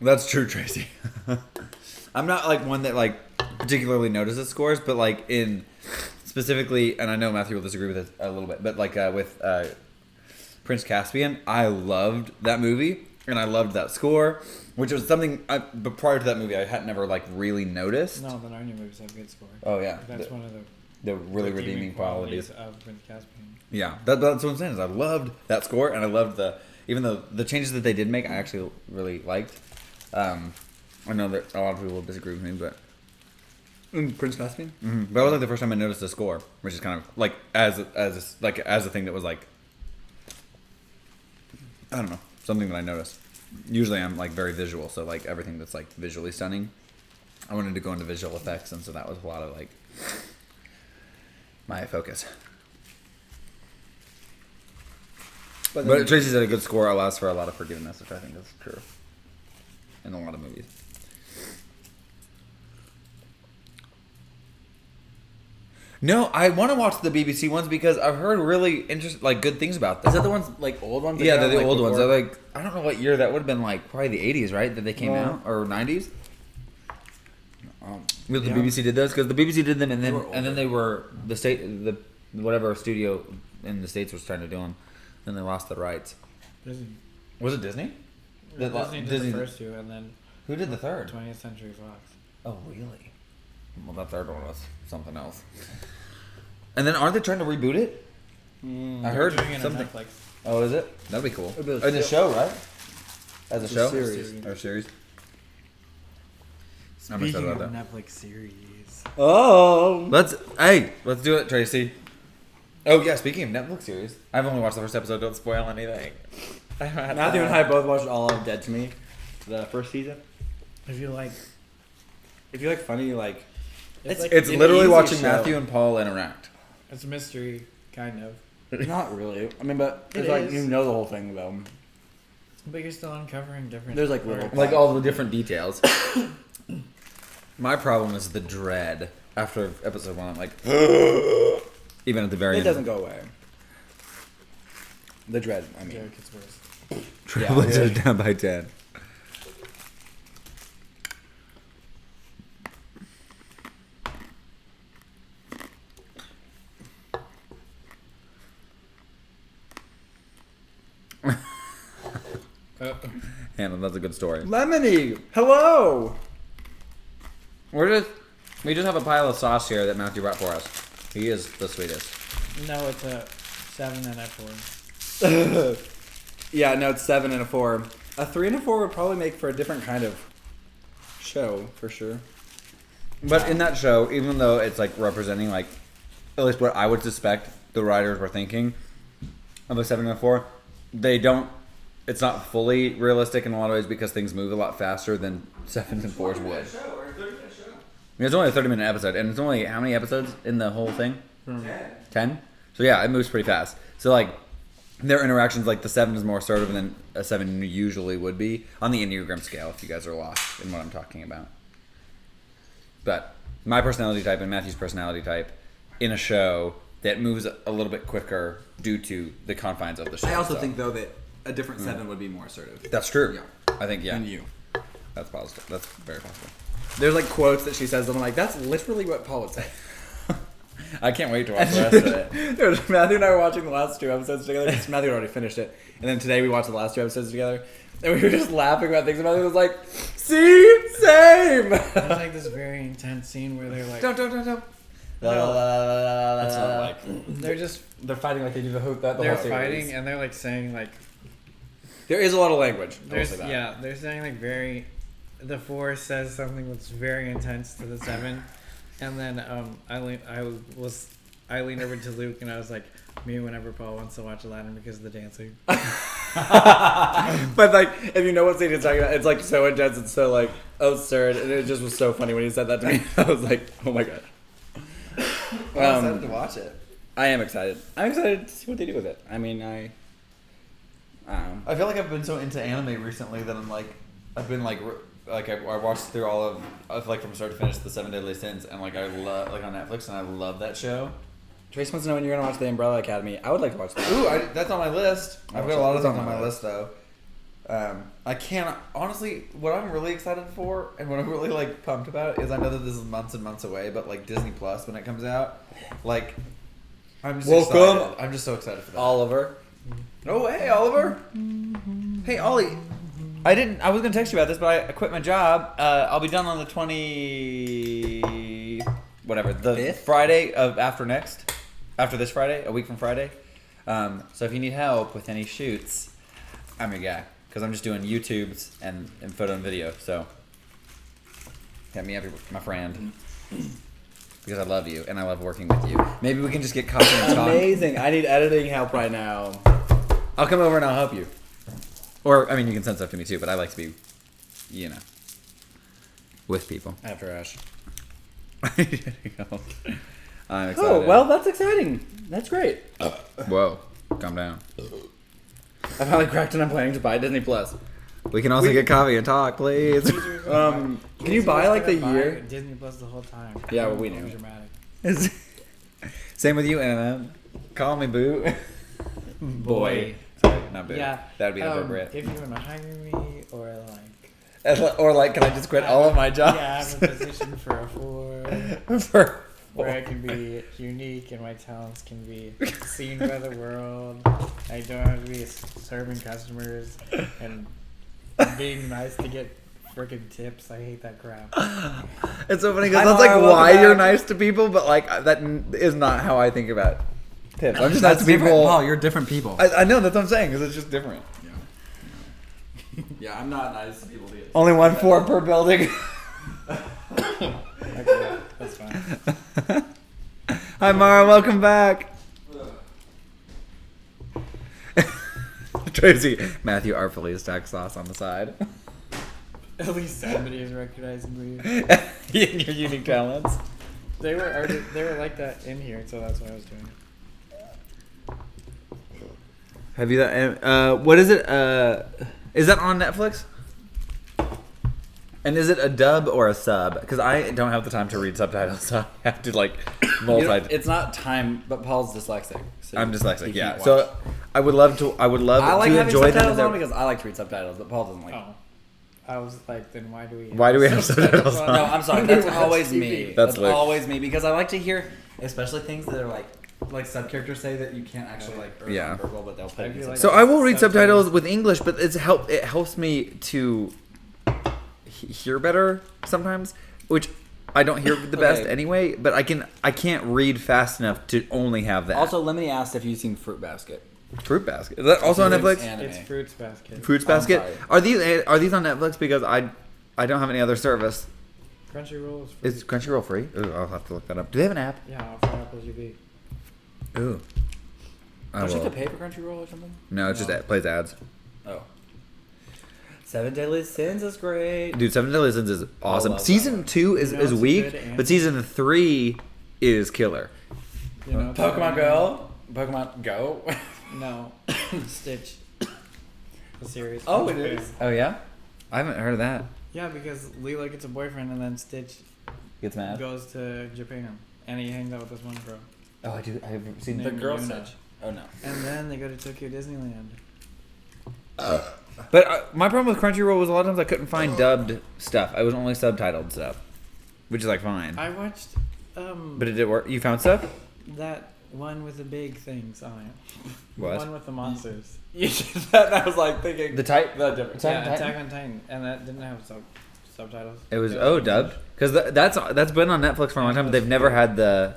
Speaker 1: that's true, Tracy. I'm not like one that like particularly notices scores, but like in specifically, and I know Matthew will disagree with this a little bit, but like with Prince Caspian, I loved that movie and I loved that score, which was something. But prior to that movie, I had never like really noticed.
Speaker 3: No, the Narnia movies have good score.
Speaker 1: Oh yeah,
Speaker 3: That's one of
Speaker 1: the really redeeming qualities
Speaker 3: of Prince Caspian.
Speaker 1: Yeah, that's what I'm saying. Is I loved that score, and I loved even though the changes that they did make, I actually really liked. I know that a lot of people will disagree with me, but
Speaker 2: Prince Caspian?
Speaker 1: but that was like the first time I noticed the score, which is kind of like as a thing that was like, I don't know, something that I noticed. Usually I'm like very visual, so like everything that's like visually stunning, I wanted to go into visual effects, and so that was a lot of like my focus. But Tracy said a good score allows for a lot of forgiveness, which I think is true in a lot of movies. No, I want to watch the BBC ones because I've heard really like good things about them.
Speaker 2: Is that the ones, like, old ones?
Speaker 1: Yeah, they're the old ones. They're like, I don't know what year that would have been, like probably the 80s, right? That they came out, or 90s. The BBC did those because the BBC did them, and then they were the whatever studio in the States was trying to do them, then they lost the rights.
Speaker 3: Disney.
Speaker 1: Was it Disney?
Speaker 3: Disney did the first two, and then
Speaker 1: who did the third?
Speaker 3: 20th Century Fox.
Speaker 1: Oh, really? Well, that third one was something else. And then aren't they trying to reboot it? I heard
Speaker 3: doing it
Speaker 1: something.
Speaker 3: on Netflix.
Speaker 1: Oh, is it? That'd be cool.
Speaker 2: It'd be a
Speaker 1: In the show, right? As a show?
Speaker 2: series.
Speaker 1: Or series. I'm
Speaker 3: Speaking
Speaker 1: excited
Speaker 3: of
Speaker 1: about that.
Speaker 3: Netflix series.
Speaker 2: Oh!
Speaker 1: Let's do it, Tracy. Oh yeah, speaking of Netflix series, I've only watched the first episode. Don't spoil anything.
Speaker 2: Matthew and I both watched all of Dead to Me, the first season.
Speaker 3: If you like,
Speaker 2: funny, like...
Speaker 1: It's
Speaker 2: an
Speaker 1: literally
Speaker 2: easy
Speaker 1: watching
Speaker 2: show.
Speaker 1: Matthew and Paul interact.
Speaker 3: it's a mystery, kind of.
Speaker 2: Not really. I mean, but it's
Speaker 3: It
Speaker 2: like,
Speaker 3: is.
Speaker 2: you know the whole thing about them.
Speaker 3: But you're still uncovering different.
Speaker 2: There's, like, little-
Speaker 1: Like all the different details. My problem is the dread after episode 1. I'm like, even at the very
Speaker 2: It
Speaker 1: end.
Speaker 2: doesn't go away. The dread, I mean.
Speaker 3: Jared gets worse.
Speaker 1: Trailblazers down by 10. Hannah, that's a good story.
Speaker 2: Lemony! Hello!
Speaker 1: We just have a pile of sauce here that Matthew brought for us. He is the sweetest.
Speaker 3: No, it's a 7 and a 4.
Speaker 2: Yeah, no, it's 7 and a 4. A 3 and a 4 would probably make for a different kind of show, for sure.
Speaker 1: But in that show, even though it's like representing like at least what I would suspect the writers were thinking of a 7 and a 4, they don't. It's not fully realistic in a lot of ways because things move a lot faster than 7s and 4s would. It's only a 30-minute episode, and it's only how many episodes in the whole thing? 10. So yeah, it moves pretty fast. So like their interactions, like the 7 is more assertive than a 7 usually would be on the Enneagram scale. If you guys are lost in what I'm talking about, but my personality type and Matthew's personality type in a show that moves a little bit quicker due to the confines of the show.
Speaker 2: I also
Speaker 1: so.
Speaker 2: think, though, that a different 7 would be more assertive.
Speaker 1: That's true.
Speaker 2: Yeah.
Speaker 1: I think, yeah.
Speaker 2: Than you.
Speaker 1: That's positive. That's very positive.
Speaker 2: There's like quotes that she says, and I'm like, that's literally what Paul would say.
Speaker 1: I can't wait to watch the rest of it.
Speaker 2: Matthew and I were watching the last 2 episodes together. Matthew had already finished it, and then today we watched the last 2 episodes together, and we were just laughing about things. And Matthew was like, "See, same."
Speaker 3: There's like this very intense scene where they're like,
Speaker 2: Don't.
Speaker 1: That's not like.
Speaker 2: They're fighting like they do the whole that the
Speaker 3: they're
Speaker 2: whole series.
Speaker 3: fighting and they're like saying like,
Speaker 2: There is a lot of language. I will say that.
Speaker 3: yeah, they're saying like very, the 4 says something that's very intense to the 7, and then I leaned over to Luke and I was like, me whenever Paul wants to watch Aladdin because of the dancing.
Speaker 2: But like, if you know what scene he's talking about, it's like so intense and so like absurd, and it just was so funny when he said that to me. I was like, oh my god.
Speaker 1: I'm excited to watch it.
Speaker 2: I am excited. I'm excited to see what they do with it. I mean, I don't know.
Speaker 1: I feel like I've been so into anime recently that I've been like I watched through all of like from start to finish the 7 Deadly Sins, and like I love like on Netflix, and I love that show.
Speaker 2: Trace wants to know when you're gonna watch The Umbrella Academy. I would like to watch that.
Speaker 1: Ooh, that's on my list. I've got a lot of things on my list
Speaker 2: though.
Speaker 1: I can't honestly. What I'm really excited for, and what I'm really like pumped about, is I know that this is months and months away, but like Disney Plus when it comes out, like I'm just
Speaker 2: Welcome.
Speaker 1: excited. I'm just so excited for that.
Speaker 2: Oliver.
Speaker 1: Oh, hey Oliver. Hey Ollie. I was gonna text you about this, but I quit my job. I'll be done on the 20 whatever the
Speaker 2: 5th?
Speaker 1: Friday of after this Friday, a week from Friday. So if you need help with any shoots, I'm your guy. Because I'm just doing YouTubes and photo and video. So hit me up, my friend. Because I love you and I love working with you. Maybe we can just get coffee and talk.
Speaker 2: Amazing. I need editing help right now.
Speaker 1: I'll come over and I'll help you. Or, I mean, you can send stuff to me too, but I like to be, with people.
Speaker 2: After Ash.
Speaker 1: I'm excited.
Speaker 2: Oh, well, that's exciting. That's great.
Speaker 1: Whoa, calm down.
Speaker 2: I finally cracked and I'm planning to buy Disney Plus.
Speaker 1: We can also get coffee and talk, please.
Speaker 2: Can you buy like the year?
Speaker 3: Disney Plus the whole time.
Speaker 2: Yeah, well, we knew.
Speaker 3: Dramatic.
Speaker 1: Same with you, Anna. Call me boo.
Speaker 3: Boy.
Speaker 1: Sorry, not boo.
Speaker 3: Yeah.
Speaker 1: That'd be inappropriate.
Speaker 3: If you want to hire me, or like.
Speaker 1: Or like, can I just quit all of my jobs?
Speaker 3: Yeah, I have a position for a 4. Where I can be unique and my talents can be seen by the world. I don't have to be serving customers and being nice to get freaking tips. I hate that crap.
Speaker 1: It's so funny because
Speaker 2: Hi,
Speaker 1: that's like
Speaker 2: Mara,
Speaker 1: why
Speaker 2: welcome
Speaker 1: you're
Speaker 2: back.
Speaker 1: nice to people, but like that is not how I think about tips. I'm just nice to people.
Speaker 2: Paul, you're different people.
Speaker 1: I know, that's what I'm saying, because it's just different.
Speaker 2: Yeah, I'm not nice to people.
Speaker 1: Only 1 floor per building.
Speaker 3: Okay, that's fine.
Speaker 1: Hi, Mara. Welcome back. Tracy. Matthew artfully stacked sauce on the side.
Speaker 3: At least somebody is recognizing me.
Speaker 1: Your unique talents.
Speaker 3: They were like that in here, so that's what I was doing.
Speaker 1: Have you that? What is it? Is that on Netflix? And is it a dub or a sub? Because I don't have the time to read subtitles, so I have to like multi.
Speaker 2: It's not time, but Paul's dyslexic. So
Speaker 1: I'm dyslexic,
Speaker 2: he
Speaker 1: yeah.
Speaker 2: can't
Speaker 1: So
Speaker 2: watch.
Speaker 1: I would love to. I would love
Speaker 2: I like
Speaker 1: to
Speaker 2: having
Speaker 1: enjoy them.
Speaker 2: subtitles on because I like to read subtitles, but Paul doesn't like.
Speaker 3: Oh. I was like, then why do we?
Speaker 1: Why do we have subtitles on?
Speaker 2: No, I'm sorry. That's
Speaker 3: Watch
Speaker 2: always
Speaker 3: TV.
Speaker 2: me.
Speaker 1: That's
Speaker 2: That's
Speaker 1: lit.
Speaker 2: always me because I like to hear, especially things that are like sub characters say that you can't actually like.
Speaker 1: Yeah.
Speaker 2: Verbal, but they'll put
Speaker 3: I
Speaker 2: it in
Speaker 3: feel like-
Speaker 1: So I will read
Speaker 3: Subtitles.
Speaker 1: subtitles with English, but it helps me to hear better sometimes, which I don't hear the best
Speaker 2: Okay.
Speaker 1: anyway. But I can't read fast enough to only have that.
Speaker 2: Also, Lemony asked if you've seen Fruit Basket.
Speaker 1: Fruit Basket, is that also on
Speaker 2: It's
Speaker 1: Netflix?
Speaker 2: anime.
Speaker 3: It's Fruits Basket.
Speaker 1: Fruits
Speaker 2: I'm
Speaker 1: Basket.
Speaker 2: sorry.
Speaker 1: Are these on Netflix? Because I don't have any other service.
Speaker 3: Crunchyroll is free.
Speaker 1: Is Crunchyroll free? Ooh, I'll have to look that up. Do they have an app?
Speaker 3: Yeah, off Apple TV.
Speaker 1: Ooh.
Speaker 2: Don't you have to pay for Crunchyroll or something?
Speaker 1: No, it just
Speaker 3: No.
Speaker 1: plays ads.
Speaker 2: Oh. 7 Deadly Sins is great.
Speaker 1: Dude, Seven Deadly Sins is awesome.
Speaker 2: love that
Speaker 1: Season
Speaker 2: one.
Speaker 1: 2 is,
Speaker 3: You know
Speaker 1: is
Speaker 3: what's
Speaker 1: weak,
Speaker 3: good and-
Speaker 1: but season 3 is killer.
Speaker 3: You know,
Speaker 2: Pokemon Go. Pokemon Go.
Speaker 3: No, Stitch. The series.
Speaker 2: Oh, it is.
Speaker 1: Oh yeah, I haven't heard of that.
Speaker 3: Yeah, because Leela gets a boyfriend and then Stitch
Speaker 1: Gets mad.
Speaker 3: goes to Japan and he hangs out with this one girl.
Speaker 1: Oh, I do. I've seen
Speaker 2: The
Speaker 3: Named
Speaker 2: girl
Speaker 3: Yuna.
Speaker 2: said. Oh no.
Speaker 3: And then they go to Tokyo Disneyland.
Speaker 1: But my problem with Crunchyroll was a lot of times I couldn't find dubbed stuff. I was only subtitled stuff. which is like fine.
Speaker 3: I watched
Speaker 1: But it did work. You found stuff?
Speaker 3: that one with the big things on it.
Speaker 1: What?
Speaker 3: The one with the monsters.
Speaker 2: That was like thinking
Speaker 1: The type.
Speaker 2: the difference.
Speaker 3: Yeah,
Speaker 1: Titan?
Speaker 3: Attack on Titan, and that didn't have subtitles.
Speaker 1: It was
Speaker 3: English.
Speaker 1: dubbed because that's been on Netflix for a long time. They've never had the.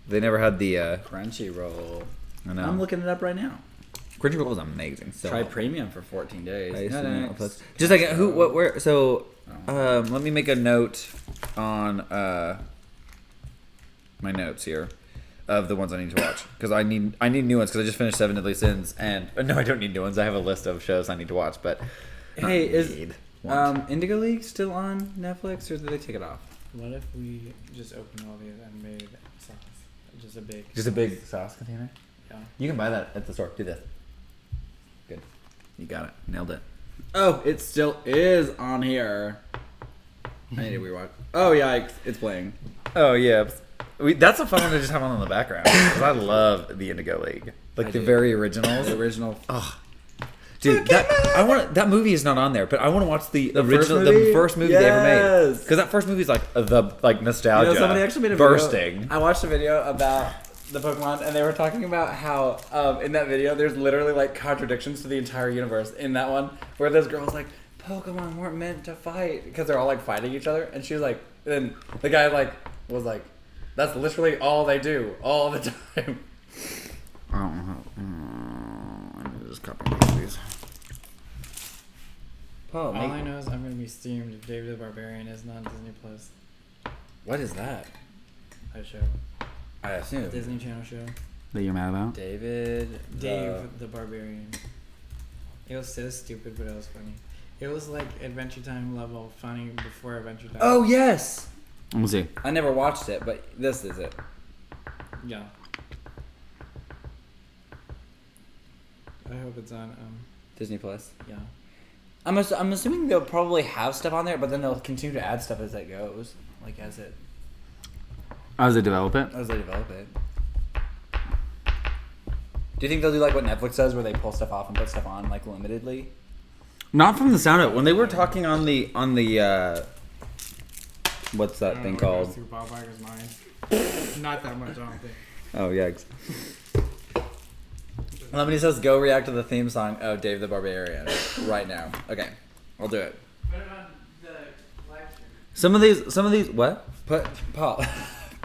Speaker 1: They never had the.
Speaker 2: Crunchyroll.
Speaker 1: I know.
Speaker 2: I'm looking it up right now.
Speaker 1: Crunchyroll was amazing. So
Speaker 2: Try premium for 14 days. Next.
Speaker 1: just like who, what, where. So,
Speaker 2: Oh.
Speaker 1: let me make a note on my notes here of the ones I need to watch because I need new ones because I just finished Seven Deadly Sins and no, I don't need new ones. I have a list of shows I need to watch, but
Speaker 2: Hey, is
Speaker 1: want.
Speaker 2: Indigo League still on Netflix or did they take it off?
Speaker 3: What if we just opened all these and made sauce? Just a big.
Speaker 1: Just a big sauce container.
Speaker 3: Yeah.
Speaker 1: You can buy that at the store. Do this. Good. You got it. Nailed it.
Speaker 2: Oh, it still is on here. I need to rewatch. Oh yeah, it's playing.
Speaker 1: Oh yeah. That's a fun one to just have on in the background because I love the Indigo League, like
Speaker 2: I
Speaker 1: the
Speaker 2: do.
Speaker 1: very originals.
Speaker 2: The original.
Speaker 1: Oh, dude, that movie is not on there, but I want to watch the
Speaker 2: first
Speaker 1: original,
Speaker 2: movie?
Speaker 1: the first movie they ever made.
Speaker 2: Yes.
Speaker 1: Because that first movie is like the nostalgia.
Speaker 2: Somebody actually made a
Speaker 1: bursting.
Speaker 2: video. I watched a video about the Pokemon, and they were talking about how in that video there's literally like contradictions to the entire universe in that one, where this girl's like, Pokemon weren't meant to fight because they're all like fighting each other, and she was like, then the guy like was like, that's literally all they do all the time.
Speaker 1: I don't know. I need to just copy and paste these.
Speaker 2: Paul,
Speaker 3: All I know is I'm gonna be steamed if David the Barbarian is not Disney Plus.
Speaker 2: what is that?
Speaker 3: A show.
Speaker 2: I assume
Speaker 3: Disney Channel show.
Speaker 1: That you're mad about?
Speaker 2: Dave
Speaker 3: the Barbarian. It was so stupid, but it was funny. It was like Adventure Time level funny before Adventure Time.
Speaker 2: Oh yes,
Speaker 1: Let me see.
Speaker 2: I never watched it, but this is it.
Speaker 3: Yeah. I hope it's on.
Speaker 2: Disney Plus.
Speaker 3: Yeah.
Speaker 2: I'm assuming they'll probably have stuff on there, but then they'll continue to add stuff as it goes, like as
Speaker 1: They develop it?
Speaker 2: they develop it. Do you think they'll do like what Netflix does, where they pull stuff off and put stuff on like limitedly?
Speaker 1: Not from the sound of it. When they were talking on the what's that thing called?
Speaker 3: Through Bob Iger's mind. Not that much, I don't think.
Speaker 1: Oh yikes!
Speaker 2: Lemony says, "Go react to the theme song of Dave the Barbarian right now." Okay, I'll do it.
Speaker 3: Put it on the live stream.
Speaker 1: Some of these what?
Speaker 2: Put Paul.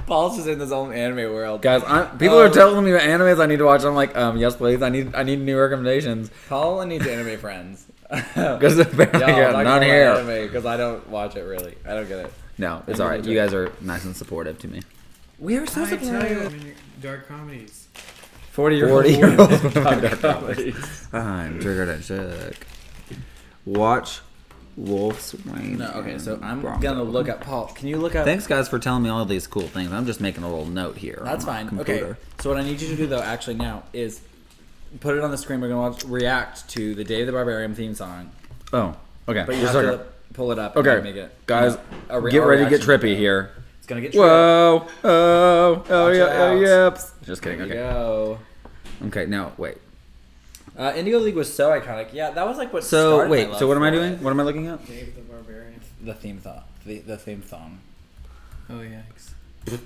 Speaker 2: Paul's just in his own anime world.
Speaker 1: Guys, people are telling me what animes I need to watch. I'm like, yes, please. I need new recommendations.
Speaker 2: Paul needs anime friends.
Speaker 1: Because apparently
Speaker 2: Y'all,
Speaker 1: got none here.
Speaker 2: because I don't watch it really. I don't get it.
Speaker 1: No, it's
Speaker 2: I
Speaker 1: all right.
Speaker 2: need
Speaker 1: You
Speaker 2: to-
Speaker 1: guys are nice and supportive to me.
Speaker 2: We are so
Speaker 3: I tell
Speaker 2: supportive.
Speaker 3: you, dark comedies.
Speaker 1: 40-year-olds.
Speaker 2: Dark comedies.
Speaker 1: I'm triggered and shook. Watch Wolf's Rain.
Speaker 2: No, okay, so I'm
Speaker 1: Bronco.
Speaker 2: gonna look up Paul. Can you look up?
Speaker 1: Thanks, guys, for telling me all these cool things. I'm just making a little note here.
Speaker 2: That's
Speaker 1: on my
Speaker 2: fine.
Speaker 1: computer.
Speaker 2: Okay. So what I need you to do though, actually now, is put it on the screen. We're gonna react to the Dave the Barbarian theme song.
Speaker 1: Oh, okay.
Speaker 2: But you
Speaker 1: Just
Speaker 2: have
Speaker 1: okay.
Speaker 2: to pull it up.
Speaker 1: Okay,
Speaker 2: And make it,
Speaker 1: guys,
Speaker 2: a
Speaker 1: get
Speaker 2: a
Speaker 1: ready to get
Speaker 2: reaction
Speaker 1: trippy
Speaker 2: video.
Speaker 1: here.
Speaker 2: It's gonna get trippy.
Speaker 1: Whoa! Oh! Oh
Speaker 2: Watch
Speaker 1: yeah!
Speaker 2: it
Speaker 1: Oh
Speaker 2: out.
Speaker 1: yep. Just
Speaker 2: There
Speaker 1: kidding.
Speaker 2: you
Speaker 1: Okay.
Speaker 2: go.
Speaker 1: Okay. Now wait.
Speaker 2: Indigo League was so iconic. Yeah, that was like what.
Speaker 1: So
Speaker 2: started my
Speaker 1: wait.
Speaker 2: love
Speaker 1: So what am I
Speaker 2: for
Speaker 1: doing?
Speaker 2: it.
Speaker 1: What am I looking at?
Speaker 3: Dave the Barbarian.
Speaker 2: The theme song. The theme song.
Speaker 3: Oh, yikes.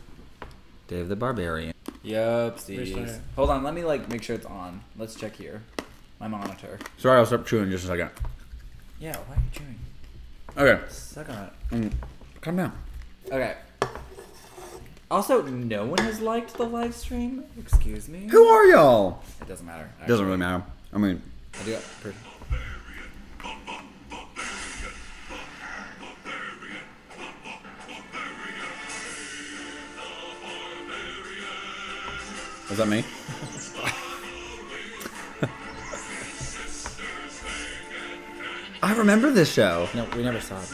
Speaker 1: Dave the Barbarian.
Speaker 2: Yupsies. Hold on, let me like make sure it's on. Let's check here. My monitor.
Speaker 1: Sorry, I'll stop chewing in just a second.
Speaker 2: Yeah, why are you chewing?
Speaker 1: Okay.
Speaker 2: Suck on it.
Speaker 1: Calm down.
Speaker 2: Okay. Also, no one has liked the live stream. Excuse me.
Speaker 1: Who are y'all?
Speaker 2: It doesn't matter.
Speaker 1: Doesn't
Speaker 2: actually.
Speaker 1: really matter. I mean,
Speaker 2: I do it.
Speaker 1: is that me? I remember this show.
Speaker 2: No, we never saw it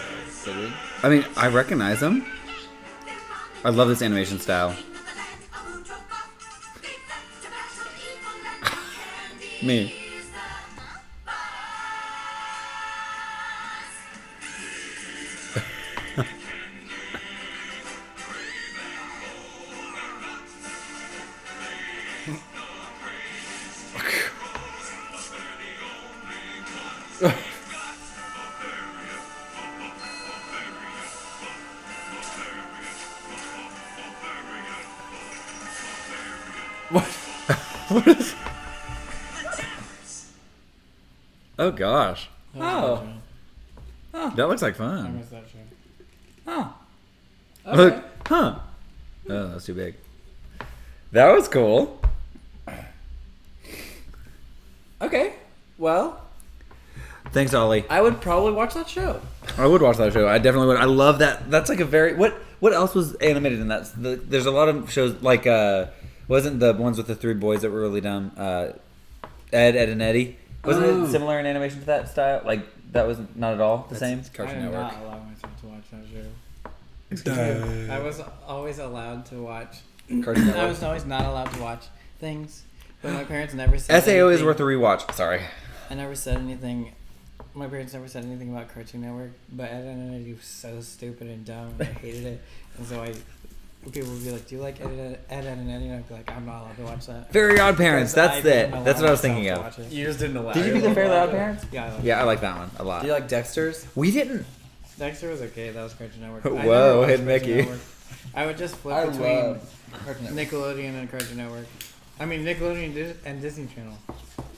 Speaker 2: though, did we?
Speaker 1: I mean, I recognize him. I love this animation style. Me.
Speaker 2: What is? Oh gosh,
Speaker 3: That was a good show.
Speaker 1: that looks like
Speaker 3: I
Speaker 1: fun.
Speaker 3: missed that show.
Speaker 2: Oh.
Speaker 1: Look, huh? Oh, that's too big. That was cool.
Speaker 2: Okay. Well,
Speaker 1: Thanks, Ollie.
Speaker 2: I would probably watch that show.
Speaker 1: I would watch that show. I definitely would. I love that. That's like a very what else was animated in that? There's a lot of shows like wasn't the ones with the three boys that were really dumb? Ed, and Eddie. Wasn't it similar in animation to that style? Like that was not at all the same.
Speaker 3: I
Speaker 2: Cartoon
Speaker 3: did
Speaker 2: Network.
Speaker 3: not allow myself to watch that show. I was always allowed to watch.
Speaker 2: Cartoon
Speaker 3: I
Speaker 2: Network.
Speaker 3: was always not allowed to watch things, but my parents never said.
Speaker 1: SAO is
Speaker 3: anything.
Speaker 1: worth a rewatch. Sorry.
Speaker 3: I never said anything. My parents never said anything about Cartoon Network, but Ed, Ed, and Eddie was so stupid and dumb, and I hated it. And so people would be like, "Do you like Ed, Ed, and Eddie?" And I'd be like, "I'm not allowed to watch that."
Speaker 1: Very Odd Parents.
Speaker 3: Because
Speaker 1: That's
Speaker 3: I
Speaker 1: it.
Speaker 3: didn't allow
Speaker 1: That's what I was
Speaker 3: myself
Speaker 1: thinking
Speaker 3: to
Speaker 1: of.
Speaker 3: watch it.
Speaker 2: You just didn't allow.
Speaker 1: Did you do the Fairly Odd Parents?
Speaker 3: Yeah, I love
Speaker 1: Yeah, I like that one a lot.
Speaker 2: Do you like Dexter's?
Speaker 1: We didn't.
Speaker 3: Dexter was okay. That was Cartoon Network.
Speaker 1: Whoa,
Speaker 3: I never watched
Speaker 1: hit
Speaker 3: Cartoon
Speaker 1: Mickey.
Speaker 3: Network. I would just flip between
Speaker 2: Cartoon Network.
Speaker 3: Nickelodeon and Cartoon Network. I mean Nickelodeon and Disney Channel.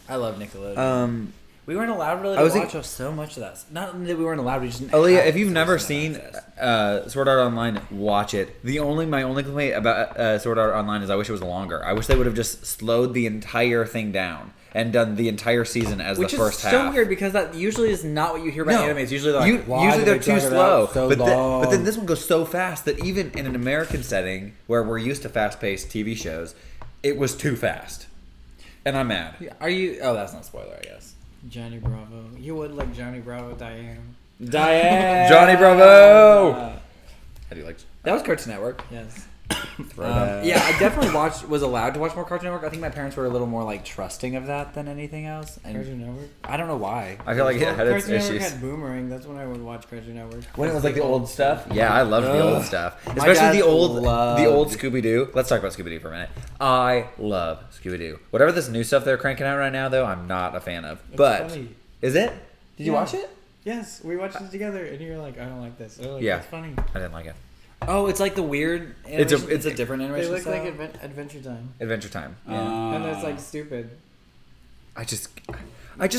Speaker 2: I love Nickelodeon. We weren't allowed really
Speaker 1: I
Speaker 2: to
Speaker 1: was
Speaker 2: watch so much of that. Not that we weren't allowed. We just didn't
Speaker 1: Aaliyah,
Speaker 2: have
Speaker 1: if you've never
Speaker 2: first-hand
Speaker 1: seen
Speaker 2: access.
Speaker 1: Sword Art Online, watch it. My only complaint about Sword Art Online is I wish it was longer. I wish they would have just slowed the entire thing down and done the entire season as
Speaker 2: Which
Speaker 1: the
Speaker 2: is
Speaker 1: first
Speaker 2: so
Speaker 1: half.
Speaker 2: weird because that usually is not what you hear about
Speaker 1: No.
Speaker 2: anime. It's usually like why
Speaker 1: usually
Speaker 2: did
Speaker 1: they're
Speaker 2: they
Speaker 1: too
Speaker 2: drag it
Speaker 1: slow.
Speaker 2: out so
Speaker 1: but
Speaker 2: long?
Speaker 1: then this one goes so fast that even in an American setting where we're used to fast-paced TV shows, it was too fast, and I'm mad.
Speaker 2: Are you? Oh, that's not a spoiler, I guess.
Speaker 3: Johnny Bravo. You would like Johnny Bravo, Diane.
Speaker 2: Diane,
Speaker 1: Johnny Bravo! How do you like?
Speaker 2: That was Cartoon Network.
Speaker 3: Yes.
Speaker 2: Yeah, I definitely was allowed to watch more Cartoon Network. I think my parents were a little more like trusting of that than anything else. And
Speaker 3: Cartoon Network.
Speaker 2: I don't know why.
Speaker 1: I feel like it had its
Speaker 3: Cartoon Network
Speaker 1: issues.
Speaker 3: had Boomerang. That's when I would watch Cartoon Network.
Speaker 1: When it was like the old stuff? Yeah, I loved the old stuff.
Speaker 2: My
Speaker 1: Especially
Speaker 2: dad
Speaker 1: the old
Speaker 2: loved-
Speaker 1: Scooby Doo. Let's talk about Scooby Doo for a minute. I love Scooby Doo. Whatever this new stuff they're cranking out right now, though, I'm not a fan of. But
Speaker 3: funny.
Speaker 1: is it? Did you
Speaker 3: Yeah.
Speaker 1: watch it?
Speaker 3: Yes, we watched it together, and you're like, I don't like this. Like,
Speaker 1: Yeah.
Speaker 3: it's funny.
Speaker 1: I didn't like it.
Speaker 2: Oh, it's like the weird.
Speaker 1: It's a-
Speaker 2: Animation. It's a different
Speaker 3: They
Speaker 2: animation
Speaker 3: look
Speaker 2: style.
Speaker 3: like Adventure Time,
Speaker 1: Adventure Time. Yeah.
Speaker 3: and it's like stupid.
Speaker 1: I just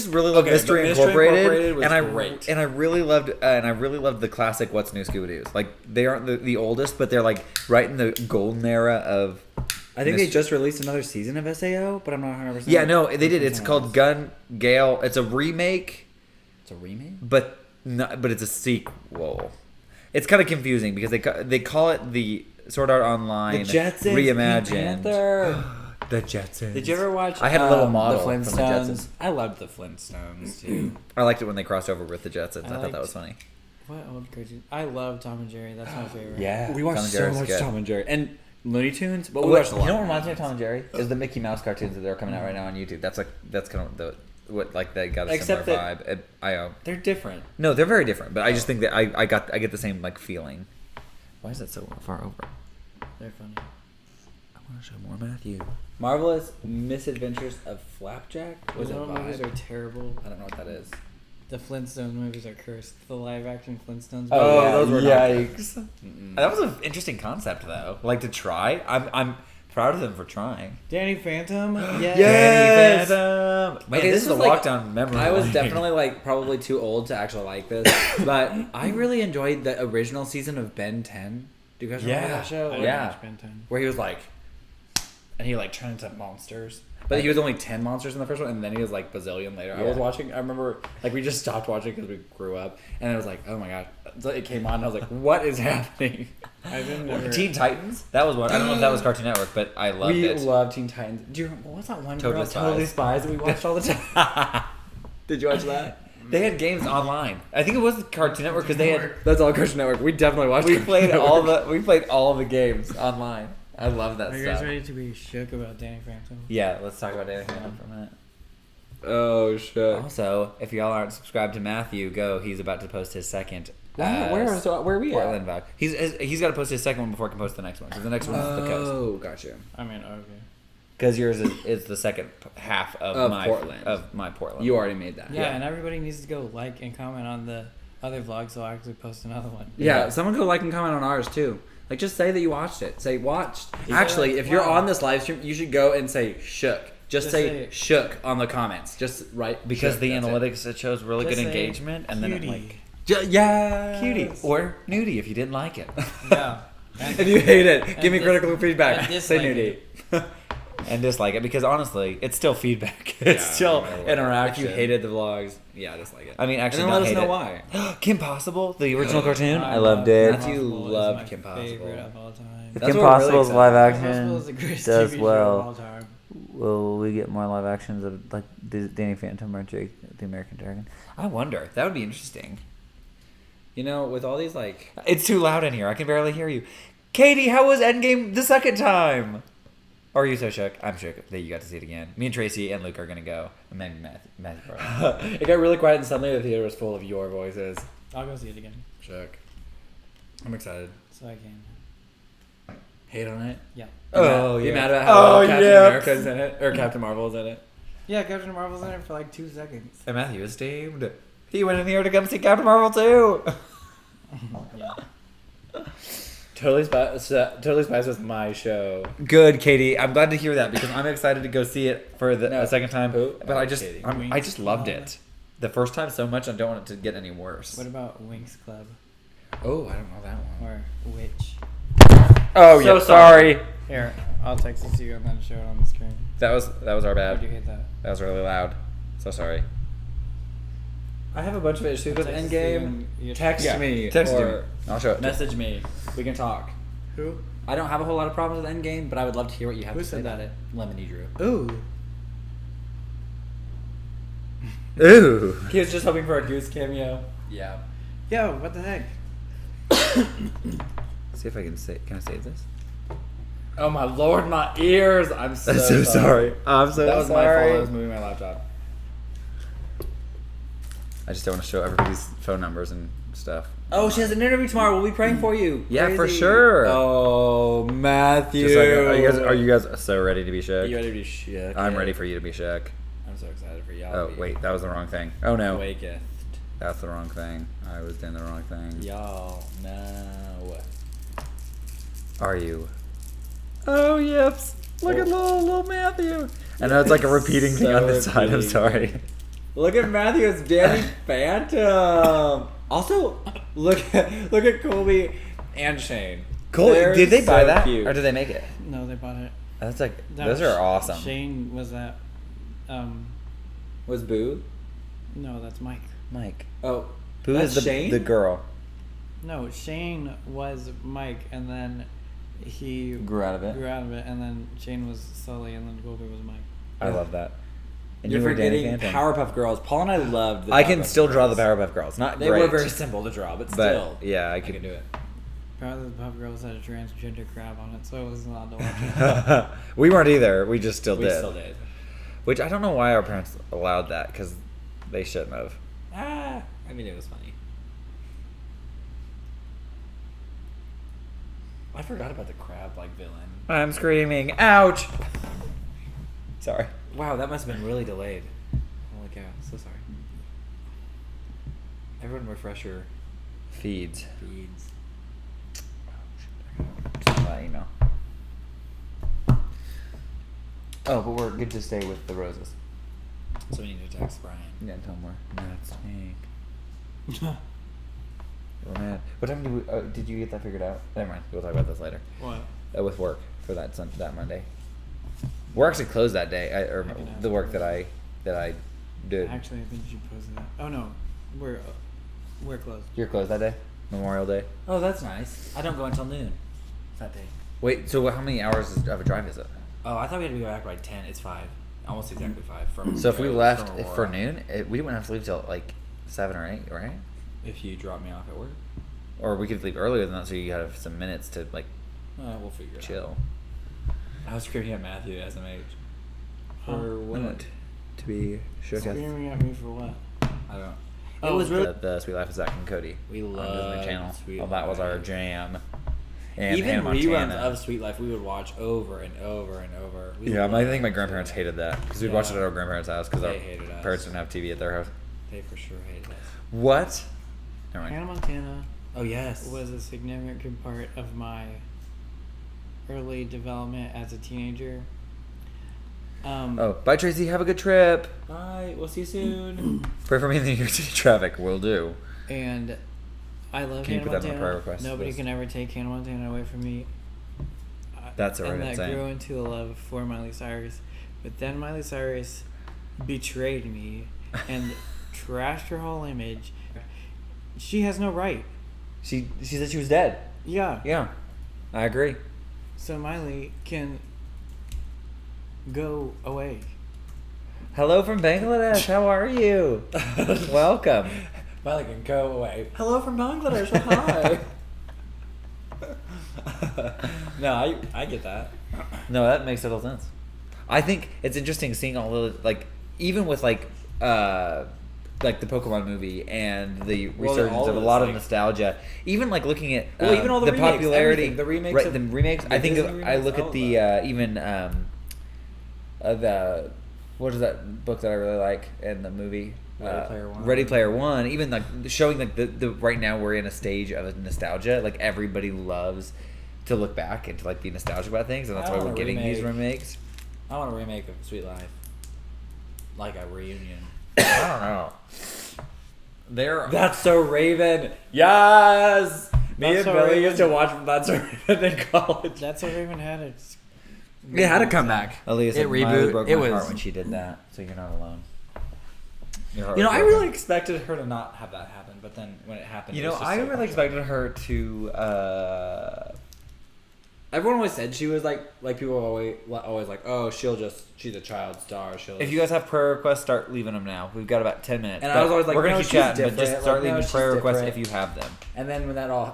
Speaker 1: really love
Speaker 2: Okay,
Speaker 1: Mystery
Speaker 2: but Mystery
Speaker 1: Incorporated,
Speaker 2: Incorporated was
Speaker 1: and I
Speaker 2: great.
Speaker 1: and I really loved the classic What's New Scooby Doo's. Like they aren't the oldest, but they're like right in the golden era of.
Speaker 2: I think they
Speaker 1: Mystery-
Speaker 2: just released another season of SAO, but I'm not 100%.
Speaker 1: Yeah, no, they did. It's
Speaker 2: Something
Speaker 1: called
Speaker 2: else.
Speaker 1: Gun Gale. It's a remake.
Speaker 2: It's a remake.
Speaker 1: But it's a sequel. It's kind of confusing because they call it the Sword Art Online
Speaker 2: The Jetsons,
Speaker 1: reimagined.
Speaker 2: Pink Panther.
Speaker 1: The Jetsons.
Speaker 2: Did you ever watch?
Speaker 1: I had a little model
Speaker 2: the
Speaker 1: from the
Speaker 2: Flintstones.
Speaker 1: Jetsons.
Speaker 2: I loved the Flintstones too.
Speaker 1: I liked it when they crossed over with the Jetsons. I thought that
Speaker 3: liked-
Speaker 1: was funny.
Speaker 3: What old cartoon? I love Tom and Jerry. That's my favorite.
Speaker 1: Yeah,
Speaker 2: we watched
Speaker 1: Tom and
Speaker 2: so
Speaker 1: Jerry's
Speaker 2: much
Speaker 1: good.
Speaker 2: Tom and Jerry and Looney Tunes, but we
Speaker 1: What,
Speaker 2: watched a
Speaker 1: you
Speaker 2: lot.
Speaker 1: know what reminds me of Tom and Jerry is the Mickey Mouse cartoons that are coming out right now on YouTube. That's kind of what like they got a
Speaker 2: Except
Speaker 1: similar
Speaker 2: that-
Speaker 1: vibe.
Speaker 2: They're different.
Speaker 1: No, they're very different, but I just think that I get the same like feeling. Why is that so far over?
Speaker 3: They're funny.
Speaker 1: I want to show more Matthew.
Speaker 2: Marvelous Misadventures of Flapjack was a
Speaker 3: Those movies
Speaker 2: vibe.
Speaker 3: are terrible.
Speaker 2: I don't know what that is.
Speaker 3: The Flintstones movies are cursed. The live action Flintstones.
Speaker 2: Oh,
Speaker 3: movies.
Speaker 2: those were not good.
Speaker 1: yikes! That was an interesting concept, though. Like to try. I'm proud of them for trying.
Speaker 3: Danny Phantom. Yes.
Speaker 1: Yes! Man,
Speaker 2: Okay,
Speaker 1: this is a
Speaker 2: was like-
Speaker 1: walk down memory
Speaker 2: I was
Speaker 1: lane.
Speaker 2: definitely like probably too old to actually like this, but I really enjoyed the original season of Ben 10. Do you guys remember
Speaker 1: Yeah.
Speaker 2: that show?
Speaker 3: I
Speaker 2: Like,
Speaker 1: Yeah.
Speaker 3: watched Ben 10.
Speaker 2: where he was like, and he like turned into monsters. But he was only 10 monsters in the first one, and then he was like bazillion later. I was
Speaker 1: Yeah.
Speaker 2: watching. I remember like we just stopped watching because we grew up, and I was like, oh my god! So it came on, and I was like, what is happening?
Speaker 3: I've been never.
Speaker 1: Teen Titans. That was one. I don't know if that was Cartoon Network, but I loved
Speaker 2: We
Speaker 1: it.
Speaker 2: love Teen Titans. Do you remember, what's that one
Speaker 1: Totally
Speaker 2: girl, Totally Spies that we watched all the time? Did you watch that?
Speaker 1: They had games online. I think it was Cartoon Network because they had.
Speaker 2: That's all Cartoon Network. We definitely watched.
Speaker 1: We
Speaker 2: Cartoon
Speaker 1: played
Speaker 2: Network.
Speaker 1: all the games online. I love that
Speaker 3: Are you guys
Speaker 1: stuff.
Speaker 3: ready to be shook about Danny Phantom?
Speaker 1: Yeah, let's talk about Danny Phantom for a minute.
Speaker 2: Oh shit!
Speaker 1: Also, if y'all aren't subscribed to Matthew, go. He's about to post his second.
Speaker 2: Where are we
Speaker 1: Portland
Speaker 2: at?
Speaker 1: vlog. He's got to post his second one before he can post the next one because the next one is the coast.
Speaker 2: Oh, gotcha.
Speaker 3: I mean, okay.
Speaker 1: Because yours is the second half of
Speaker 2: Portland.
Speaker 1: my Portland.
Speaker 2: You already made that.
Speaker 3: Yeah, and everybody needs to go like and comment on the other vlog, so I'll actually post another one.
Speaker 2: Yeah, someone go like and comment on ours too. Like, just say that you watched it. Say watched.
Speaker 3: Yeah,
Speaker 2: Actually, if you're
Speaker 3: wow.
Speaker 2: on this live stream, you should go and say shook. Just say shook on the comments. Just write
Speaker 1: Because
Speaker 2: shook,
Speaker 1: the
Speaker 2: that's
Speaker 1: analytics it shows really
Speaker 3: Just
Speaker 1: good
Speaker 3: say
Speaker 1: engagement, and then it
Speaker 3: cutie.
Speaker 2: Yeah.
Speaker 1: cutie or nudie if you didn't like it.
Speaker 3: Yeah.
Speaker 2: If you hate it, give me
Speaker 3: dis-
Speaker 2: critical feedback.
Speaker 3: and
Speaker 2: Say
Speaker 3: dislike
Speaker 2: nudie.
Speaker 1: And dislike it because honestly, it's still feedback. It's still
Speaker 2: no matter what.
Speaker 1: interaction.
Speaker 2: If you hated the vlogs, yeah, dislike it.
Speaker 1: I mean, actually,
Speaker 2: and then let us
Speaker 1: don't
Speaker 2: know
Speaker 1: hate
Speaker 2: why.
Speaker 1: it. Kim Possible, the original cartoon.
Speaker 3: I
Speaker 1: I loved
Speaker 3: love
Speaker 1: it.
Speaker 2: Matthew
Speaker 3: Kim Possible
Speaker 2: loved
Speaker 3: is my
Speaker 2: Kim Possible.
Speaker 3: favorite of all time.
Speaker 2: That's
Speaker 4: Kim
Speaker 2: what we're really
Speaker 4: Possible's
Speaker 2: excited
Speaker 4: live
Speaker 2: about.
Speaker 3: Kim Possible
Speaker 4: action
Speaker 3: is the greatest
Speaker 4: does
Speaker 3: TV show of all
Speaker 4: well.
Speaker 3: time.
Speaker 4: Will we get more live actions of like Danny Phantom or Jake the American Dragon?
Speaker 1: I wonder. That would be interesting.
Speaker 2: You know, with all these like,
Speaker 1: It's too loud in here. I can barely hear you. Katie, how was Endgame the second time? Or are you so shook? I'm shook that you got to see it again. Me and Tracy and Luke are gonna go. And maybe Matthew probably.
Speaker 2: it got really quiet and suddenly the theater was full of your voices.
Speaker 3: I'll go see it again.
Speaker 2: Shook. I'm excited.
Speaker 3: So I can.
Speaker 2: Hate on it.
Speaker 3: Yeah.
Speaker 2: Oh,
Speaker 1: yeah.
Speaker 2: You mad about how Captain
Speaker 1: yeah.
Speaker 2: America's in it or Captain Marvel's in it?
Speaker 3: Yeah, Captain Marvel's in it for like 2 seconds.
Speaker 1: And Matthew is steamed. He went in here to come see Captain Marvel too.
Speaker 3: Yeah.
Speaker 2: Totally Spies was my show.
Speaker 1: Good, Katie. I'm glad to hear that because I'm excited to go see it for the
Speaker 2: No.
Speaker 1: a second time.
Speaker 2: Who?
Speaker 1: But I
Speaker 2: Oh,
Speaker 1: just
Speaker 2: Katie.
Speaker 1: I just loved it the first time so much. I don't want it to get any worse.
Speaker 3: What about Winx Club
Speaker 2: Oh, I don't know that one.
Speaker 3: or Witch?
Speaker 1: Oh
Speaker 2: So
Speaker 1: yeah, sorry.
Speaker 3: Here, I'll text it to you and then show it on the screen.
Speaker 1: That was our
Speaker 3: Or
Speaker 1: bad.
Speaker 3: do you hate that?
Speaker 1: That was really loud. So sorry.
Speaker 2: I have a bunch of issues with
Speaker 3: Text you
Speaker 2: Endgame.
Speaker 3: and you-
Speaker 2: Text
Speaker 1: Yeah,
Speaker 2: me
Speaker 1: text
Speaker 2: or
Speaker 1: me. I'll show it.
Speaker 2: message me. We can talk.
Speaker 3: Who?
Speaker 2: I don't have a whole lot of problems with Endgame, but I would love to hear what you have
Speaker 3: Who
Speaker 2: to say
Speaker 3: said
Speaker 2: about
Speaker 3: that?
Speaker 2: it. Lemony Drew.
Speaker 3: Ooh.
Speaker 1: Ooh.
Speaker 2: He was just hoping for a Goose cameo. Yeah.
Speaker 3: Yo, what the heck?
Speaker 1: See if I can say. Can I save this?
Speaker 2: Oh my lord, my ears! I'm so,
Speaker 1: I'm so sorry. I'm so
Speaker 2: That was my
Speaker 1: sorry.
Speaker 2: fault. I was moving my laptop.
Speaker 1: I just don't want to show everybody's phone numbers and stuff.
Speaker 2: Oh, she has an interview tomorrow. We'll be praying for you.
Speaker 1: Yeah, for
Speaker 2: Crazy.
Speaker 1: sure.
Speaker 2: Oh, Matthew.
Speaker 1: Just like, are you guys so ready to be shook?
Speaker 2: You ready to be shook?
Speaker 1: I'm ready for you to be shook.
Speaker 2: I'm so excited for y'all.
Speaker 1: Oh wait, that was the wrong thing. Oh no,
Speaker 2: Waketh.
Speaker 1: that's the wrong thing. I was doing the wrong thing.
Speaker 2: Y'all know.
Speaker 1: Are you? Oh yips! Look at little Matthew. I know it's like a repeating thing on this side. I'm
Speaker 2: repeating.
Speaker 1: sorry.
Speaker 2: Look at Matthew as Danny Phantom. Also, look at Colby and Shane.
Speaker 1: Cool.
Speaker 2: They're
Speaker 1: Did they buy
Speaker 2: so
Speaker 1: that,
Speaker 2: cute.
Speaker 1: or did they make it?
Speaker 3: No, they bought it.
Speaker 1: That's like
Speaker 3: That
Speaker 1: those
Speaker 3: was
Speaker 1: are awesome.
Speaker 3: Shane was that.
Speaker 2: Was Boo?
Speaker 3: No, that's Mike.
Speaker 1: Mike,
Speaker 2: Oh,
Speaker 1: who
Speaker 2: that's
Speaker 1: is the
Speaker 2: Shane?
Speaker 1: the girl?
Speaker 3: No, Shane was Mike, and then he
Speaker 1: Grew out of it.
Speaker 3: grew out of it, and then Shane was Sully, and then Colby was Mike.
Speaker 1: I love that. And
Speaker 2: You're
Speaker 1: you were Danny
Speaker 2: forgetting
Speaker 1: Phantom.
Speaker 2: Powerpuff Girls. Paul and I loved. The
Speaker 1: I can
Speaker 2: Powerpuff
Speaker 1: still draw the
Speaker 2: Girls.
Speaker 1: Powerpuff Girls. Not
Speaker 2: They
Speaker 1: great,
Speaker 2: were very simple to draw, but
Speaker 1: but
Speaker 2: still,
Speaker 1: yeah, I
Speaker 2: I
Speaker 1: could
Speaker 2: can do it.
Speaker 3: Probably the Puff Girls had a transgender crab on it, so I wasn't allowed to watch it.
Speaker 1: We weren't either. We just still
Speaker 2: We
Speaker 1: did.
Speaker 2: still did.
Speaker 1: Which I don't know why our parents allowed that because they shouldn't have.
Speaker 2: I mean, it was funny. I forgot about the crab like villain.
Speaker 1: I'm screaming. Ouch! Sorry.
Speaker 2: Wow, that must have been really delayed. Holy cow, so sorry. Everyone refresh your
Speaker 1: Feeds.
Speaker 2: feeds.
Speaker 1: Just that email. Oh, but we're good to stay with the roses.
Speaker 2: So we need to text Brian.
Speaker 1: Yeah, tell more. That's pink. We're mad. What time did you get that figured out? Never mind. We'll talk about this later.
Speaker 3: What?
Speaker 1: With work for that that Monday. We're actually closed that day. Or
Speaker 3: I can ask
Speaker 1: the work
Speaker 3: her.
Speaker 1: that I did.
Speaker 3: Actually, I think you posted that. Oh no, we're closed.
Speaker 1: You're closed that day, Memorial Day.
Speaker 2: Oh, that's nice. I don't go until noon. That day.
Speaker 1: Wait, so how many hours of a drive is it?
Speaker 2: Oh, I thought we had to be back by 10. It's 5. Almost exactly 5. From
Speaker 1: So if we
Speaker 2: from
Speaker 1: left for
Speaker 2: Aurora.
Speaker 1: noon, we wouldn't have to leave till like 7 or 8, right?
Speaker 2: If you drop me off at work,
Speaker 1: Or we could leave earlier than that, so you have some minutes to like
Speaker 2: we'll figure it out.
Speaker 1: chill.
Speaker 2: I was screaming at Matthew as SMH.
Speaker 3: Huh.
Speaker 2: For what?
Speaker 1: To be shook at.
Speaker 3: Screaming at me for what?
Speaker 2: I don't.
Speaker 3: Oh,
Speaker 2: it was really.
Speaker 1: The Sweet Life of Zach and Cody.
Speaker 2: We
Speaker 1: on Disney
Speaker 2: loved
Speaker 1: Channel.
Speaker 2: Sweet
Speaker 1: Well, that was our
Speaker 2: Life.
Speaker 1: jam. And
Speaker 2: Even
Speaker 1: Hannah
Speaker 2: reruns
Speaker 1: Montana.
Speaker 2: of Sweet Life we would watch over and over and over. We
Speaker 1: Yeah, I think my
Speaker 2: loved
Speaker 1: grandparents
Speaker 2: Sweet Life.
Speaker 1: hated that because we'd watch it
Speaker 2: Yeah.
Speaker 1: at our grandparents' house because our
Speaker 2: They hated us.
Speaker 1: parents didn't have TV at their house.
Speaker 2: They for sure hated us.
Speaker 1: What? Never mind.
Speaker 3: Hannah Montana.
Speaker 2: Oh yes.
Speaker 3: was a significant part of my early development as a teenager.
Speaker 1: Bye, Tracy. Have a good trip.
Speaker 2: Bye. We'll see you soon.
Speaker 1: Pray for me in the New York City traffic. Will do.
Speaker 3: And I love
Speaker 1: Can you
Speaker 3: Hannah
Speaker 1: put that on the prayer
Speaker 3: Montana.
Speaker 1: request
Speaker 3: Nobody
Speaker 1: list?
Speaker 3: can ever take Hannah Montana away from me.
Speaker 1: That's already
Speaker 3: And that
Speaker 1: insane.
Speaker 3: grew into a love for Miley Cyrus. But then Miley Cyrus betrayed me and trashed her whole image. She has no right.
Speaker 1: She said she was dead.
Speaker 3: Yeah.
Speaker 1: Yeah, I agree.
Speaker 3: So Miley can go away.
Speaker 1: Hello from Bangladesh. How are you? Welcome.
Speaker 2: Miley can go away. Hello from Bangladesh. Hi. No, I get that.
Speaker 1: No, that makes total sense. I think it's interesting seeing all the like, even with like the Pokemon movie and the
Speaker 2: Well, they're
Speaker 1: resurgence
Speaker 2: all
Speaker 1: of a
Speaker 2: just,
Speaker 1: lot of
Speaker 2: like-
Speaker 1: nostalgia. Even like looking at
Speaker 2: Well, even all the remakes,
Speaker 1: popularity,
Speaker 2: everything, the remakes
Speaker 1: right?
Speaker 2: of-
Speaker 1: The remakes.
Speaker 2: the
Speaker 1: I think
Speaker 2: Disney
Speaker 1: I
Speaker 2: remakes,
Speaker 1: look
Speaker 2: all
Speaker 1: at
Speaker 2: of
Speaker 1: the
Speaker 2: that.
Speaker 1: even the what is that book that I really like in the movie?
Speaker 2: Ready Player One.
Speaker 1: Ready Player One. Even like showing like the right now we're in a stage of nostalgia. Like everybody loves to look back and to like be nostalgic about things, and that's
Speaker 2: I
Speaker 1: why we're
Speaker 2: want a
Speaker 1: getting these
Speaker 2: remake.
Speaker 1: remakes.
Speaker 2: I want a remake of Sweet Life. Like a reunion.
Speaker 1: I don't know.
Speaker 2: That's So Raven. Yes. Me
Speaker 3: That's
Speaker 2: and
Speaker 3: So
Speaker 2: Billy
Speaker 3: Raven.
Speaker 2: used to watch That's So Raven in college.
Speaker 3: That's what Raven had. It's
Speaker 2: It had to come back.
Speaker 1: Aaliyah said
Speaker 2: It
Speaker 1: Miley
Speaker 2: reboot.
Speaker 1: broke
Speaker 2: It
Speaker 1: my
Speaker 2: was.
Speaker 1: heart when she did that, so you're not alone. Your heart
Speaker 2: You know,
Speaker 1: was
Speaker 2: I
Speaker 1: broken.
Speaker 2: really expected her to not have that happen, but then when it happened,
Speaker 1: You
Speaker 2: it
Speaker 1: know,
Speaker 2: was just
Speaker 1: I
Speaker 2: so
Speaker 1: really
Speaker 2: awesome.
Speaker 1: expected her to.
Speaker 2: Everyone always said she was like people always like, oh, she's a child star. She'll.
Speaker 1: If you guys have prayer requests, start leaving them now. We've got about 10 minutes.
Speaker 2: And I
Speaker 1: but
Speaker 2: was always like,
Speaker 1: we're gonna
Speaker 2: no,
Speaker 1: keep
Speaker 2: she's
Speaker 1: chatting, but just
Speaker 2: different.
Speaker 1: start
Speaker 2: Like, no,
Speaker 1: leaving
Speaker 2: she's
Speaker 1: prayer requests
Speaker 2: different.
Speaker 1: if you have them.
Speaker 2: And then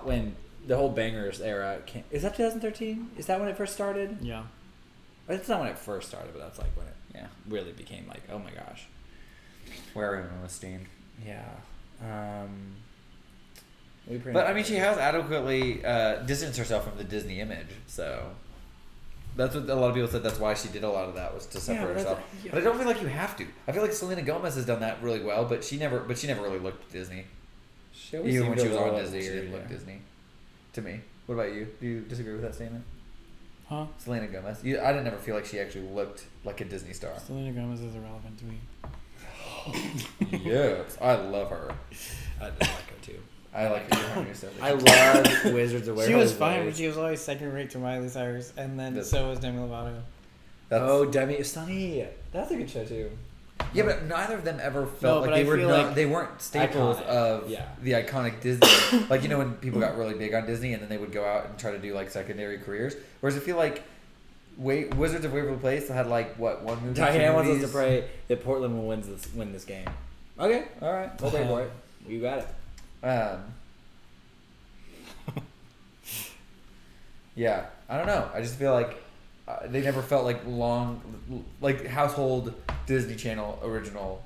Speaker 2: when the whole Bangers era came, is that 2013? Is that when it first started?
Speaker 3: yeah.
Speaker 2: Or that's not when it first started, but that's like when it really became like, oh my gosh.
Speaker 1: Where everyone was steamed.
Speaker 2: Yeah.
Speaker 1: But I mean, she has adequately distanced herself from the Disney image, so that's what a lot of people said. That's why she did a lot of that, was to separate
Speaker 2: but
Speaker 1: herself.
Speaker 2: that's-
Speaker 1: But I don't feel like you have to. I feel like Selena Gomez has done that really well, but she never really looked Disney. Even when she was on Disney, she didn't look Disney. To me, what about you? Do you disagree with that statement?
Speaker 3: Huh?
Speaker 1: Selena Gomez. I didn't ever feel like she actually looked like a Disney star.
Speaker 3: Selena Gomez is irrelevant to me.
Speaker 1: Yes, I love her.
Speaker 2: I like her too.
Speaker 1: I like her.
Speaker 2: I love Wizards of Waverly
Speaker 3: She was fine, but
Speaker 2: Place.
Speaker 3: she was always second rate to Miley Cyrus, and then
Speaker 1: That's-
Speaker 3: so was Demi Lovato.
Speaker 2: Oh, Demi Sunny. That's a good show too.
Speaker 1: Yeah, but neither of them ever felt
Speaker 3: but
Speaker 1: like they
Speaker 3: I
Speaker 1: were
Speaker 3: feel
Speaker 1: not,
Speaker 3: like
Speaker 1: they weren't staples
Speaker 2: iconic.
Speaker 1: of
Speaker 2: Yeah.
Speaker 1: the iconic Disney. Like, you know, when people got really big on Disney and then they would go out and try to do like secondary careers. Whereas I feel like Wizards of Waverly Place had like what, one movie?
Speaker 2: Diane
Speaker 1: two
Speaker 2: wants us to
Speaker 1: movies?
Speaker 2: pray that Portland will win this game. Okay, all right, we'll pray for it. You got it.
Speaker 1: Yeah, I don't know. I just feel like they never felt like like household Disney Channel original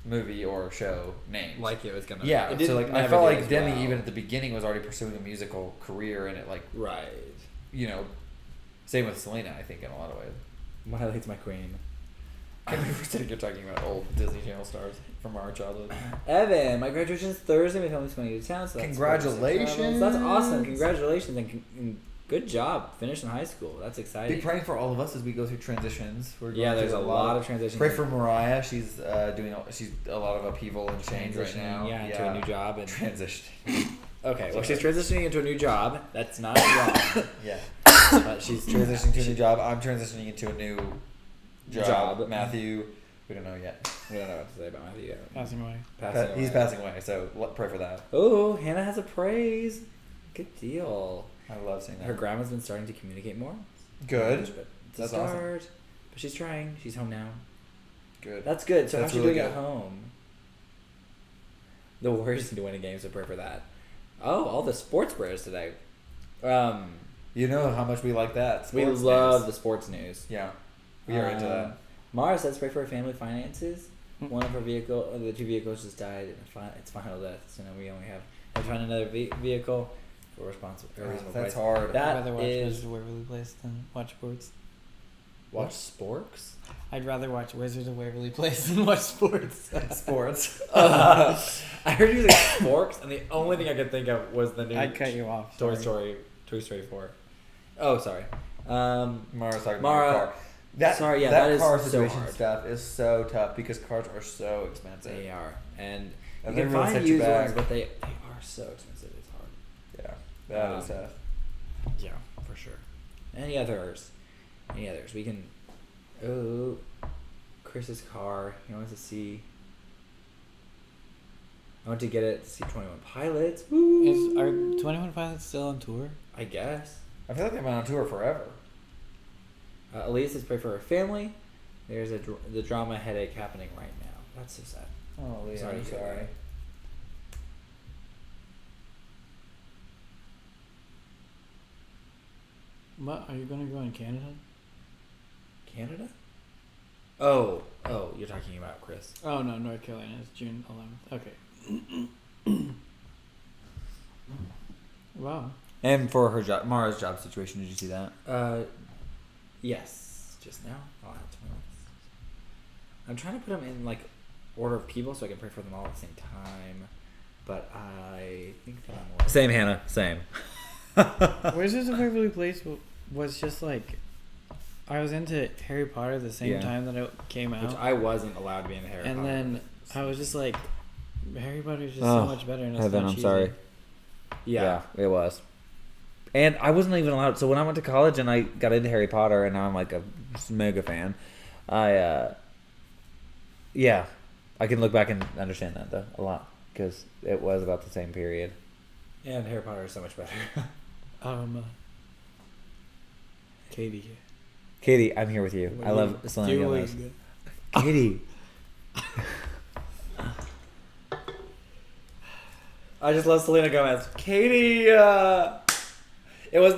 Speaker 1: movie or show names.
Speaker 2: Like it was gonna.
Speaker 1: Yeah,
Speaker 2: it
Speaker 1: so
Speaker 2: didn't
Speaker 1: like I
Speaker 2: never
Speaker 1: felt
Speaker 2: did
Speaker 1: like
Speaker 2: as
Speaker 1: Demi
Speaker 2: well.
Speaker 1: even at the beginning was already pursuing a musical career, and it like,
Speaker 2: Right.
Speaker 1: you know, same with Selena, I think, in a lot of ways.
Speaker 2: Miley's my queen.
Speaker 1: I can't believe we're sitting here talking about old Disney Channel stars from our childhood.
Speaker 2: Evan, my graduation is Thursday. My family's going to town. So that's
Speaker 1: Congratulations.
Speaker 2: That's awesome. Congratulations and good job finishing high school. That's exciting.
Speaker 1: Be praying for all of us as we go through transitions. We're going
Speaker 2: Yeah, there's
Speaker 1: through
Speaker 2: a lot of transitions.
Speaker 1: Pray for Mariah. She's she's a lot of upheaval and change right now.
Speaker 2: Yeah, into a new job and
Speaker 1: transition.
Speaker 2: Okay, well, she's transitioning into a new job. That's not wrong.
Speaker 1: Yeah.
Speaker 2: But she's
Speaker 1: Transitioning to a new job. I'm transitioning into a new job.
Speaker 2: Job.
Speaker 1: Matthew, we don't know yet.
Speaker 2: We don't know what to say about Matthew yet.
Speaker 3: Passing away.
Speaker 1: He's passing away, so pray for that.
Speaker 2: Oh, Hannah has a praise. Good deal.
Speaker 1: I love seeing that.
Speaker 2: Her grandma's been starting to communicate more.
Speaker 1: Good.
Speaker 2: But it's
Speaker 1: That's
Speaker 2: a
Speaker 1: awesome.
Speaker 2: start. But she's trying. She's home now.
Speaker 1: Good.
Speaker 2: That's good. So
Speaker 1: That's
Speaker 2: how's she
Speaker 1: really
Speaker 2: doing
Speaker 1: good.
Speaker 2: at home? The Warriors need to win a game, so pray for that. Oh, all the sports prayers today.
Speaker 1: You know how much we like that.
Speaker 2: We
Speaker 1: Sports
Speaker 2: love
Speaker 1: news.
Speaker 2: the sports news.
Speaker 1: Yeah. We are into that.
Speaker 2: Mara says pray for her family finances. One of her the two vehicles just died in its final death. So now we only have to find another vehicle for responsible.
Speaker 1: That's hard.
Speaker 2: That
Speaker 3: I'd rather watch
Speaker 2: is
Speaker 3: Wizards of Waverly Place than watch sports.
Speaker 2: Watch sporks.
Speaker 3: I'd rather watch Wizards of Waverly Place than watch sports.
Speaker 2: Sports. I heard you say sporks, and the only thing I could think of was the new.
Speaker 3: I'd cut you off.
Speaker 2: Toy Story 4. Oh, sorry.
Speaker 1: Mara's talking
Speaker 2: Mara,
Speaker 1: about your car.
Speaker 2: sorry, yeah,
Speaker 1: that
Speaker 2: that is
Speaker 1: car
Speaker 2: so
Speaker 1: situation
Speaker 2: hard.
Speaker 1: stuff is so tough because cars are so expensive.
Speaker 2: They are, and
Speaker 1: And
Speaker 2: you
Speaker 1: they
Speaker 2: can
Speaker 1: really
Speaker 2: find
Speaker 1: set you
Speaker 2: used ones,
Speaker 1: back.
Speaker 2: but they are so expensive. It's hard.
Speaker 1: Yeah, that is tough.
Speaker 2: Yeah, for sure. Any others? We can. Oh, Chris's car. He wants to see. I want to get it to see 21 Pilots.
Speaker 3: Are 21 Pilots still on tour?
Speaker 2: I guess.
Speaker 1: I feel like they've been on tour forever.
Speaker 2: Elise says pray for her family. There's the drama headache happening right now. That's so sad.
Speaker 1: Oh, Leah,
Speaker 2: Sorry
Speaker 1: I'm
Speaker 2: to hear
Speaker 1: sorry.
Speaker 2: that.
Speaker 3: What? Are you going to go in Canada?
Speaker 2: Canada? Oh, you're talking about Chris.
Speaker 3: Oh, no, North Carolina. It's June 11th. Okay. Wow.
Speaker 1: And for her job, Mara's job situation, did you see that?
Speaker 2: Yes, just now. I'll have to know. I'm trying to put them in like order of people so I can pray for them all at the same time. But I think that I'm
Speaker 1: Same, Hannah. Same.
Speaker 3: Wizards of Waverly Place was just like, I was into Harry Potter the same
Speaker 1: Yeah.
Speaker 3: time that it came out,
Speaker 2: which I wasn't allowed to be in the Harry
Speaker 3: and
Speaker 2: Potter.
Speaker 3: then I was just like, Harry Potter is just
Speaker 1: Oh,
Speaker 3: so much better. And it's
Speaker 1: Heaven,
Speaker 3: not
Speaker 1: I'm
Speaker 3: cheesy.
Speaker 1: sorry.
Speaker 2: yeah.
Speaker 1: It was. And I wasn't even allowed. So when I went to college and I got into Harry Potter, and now I'm like a mega fan, yeah, I can look back and understand that though a lot because it was about the same period.
Speaker 2: And Harry Potter is so much better.
Speaker 3: Katie,
Speaker 1: I'm here with you.
Speaker 3: what
Speaker 1: I
Speaker 3: are
Speaker 1: love
Speaker 3: you
Speaker 1: Selena Gomez.
Speaker 3: doing?
Speaker 1: Katie.
Speaker 2: I just love Selena Gomez. Katie, it was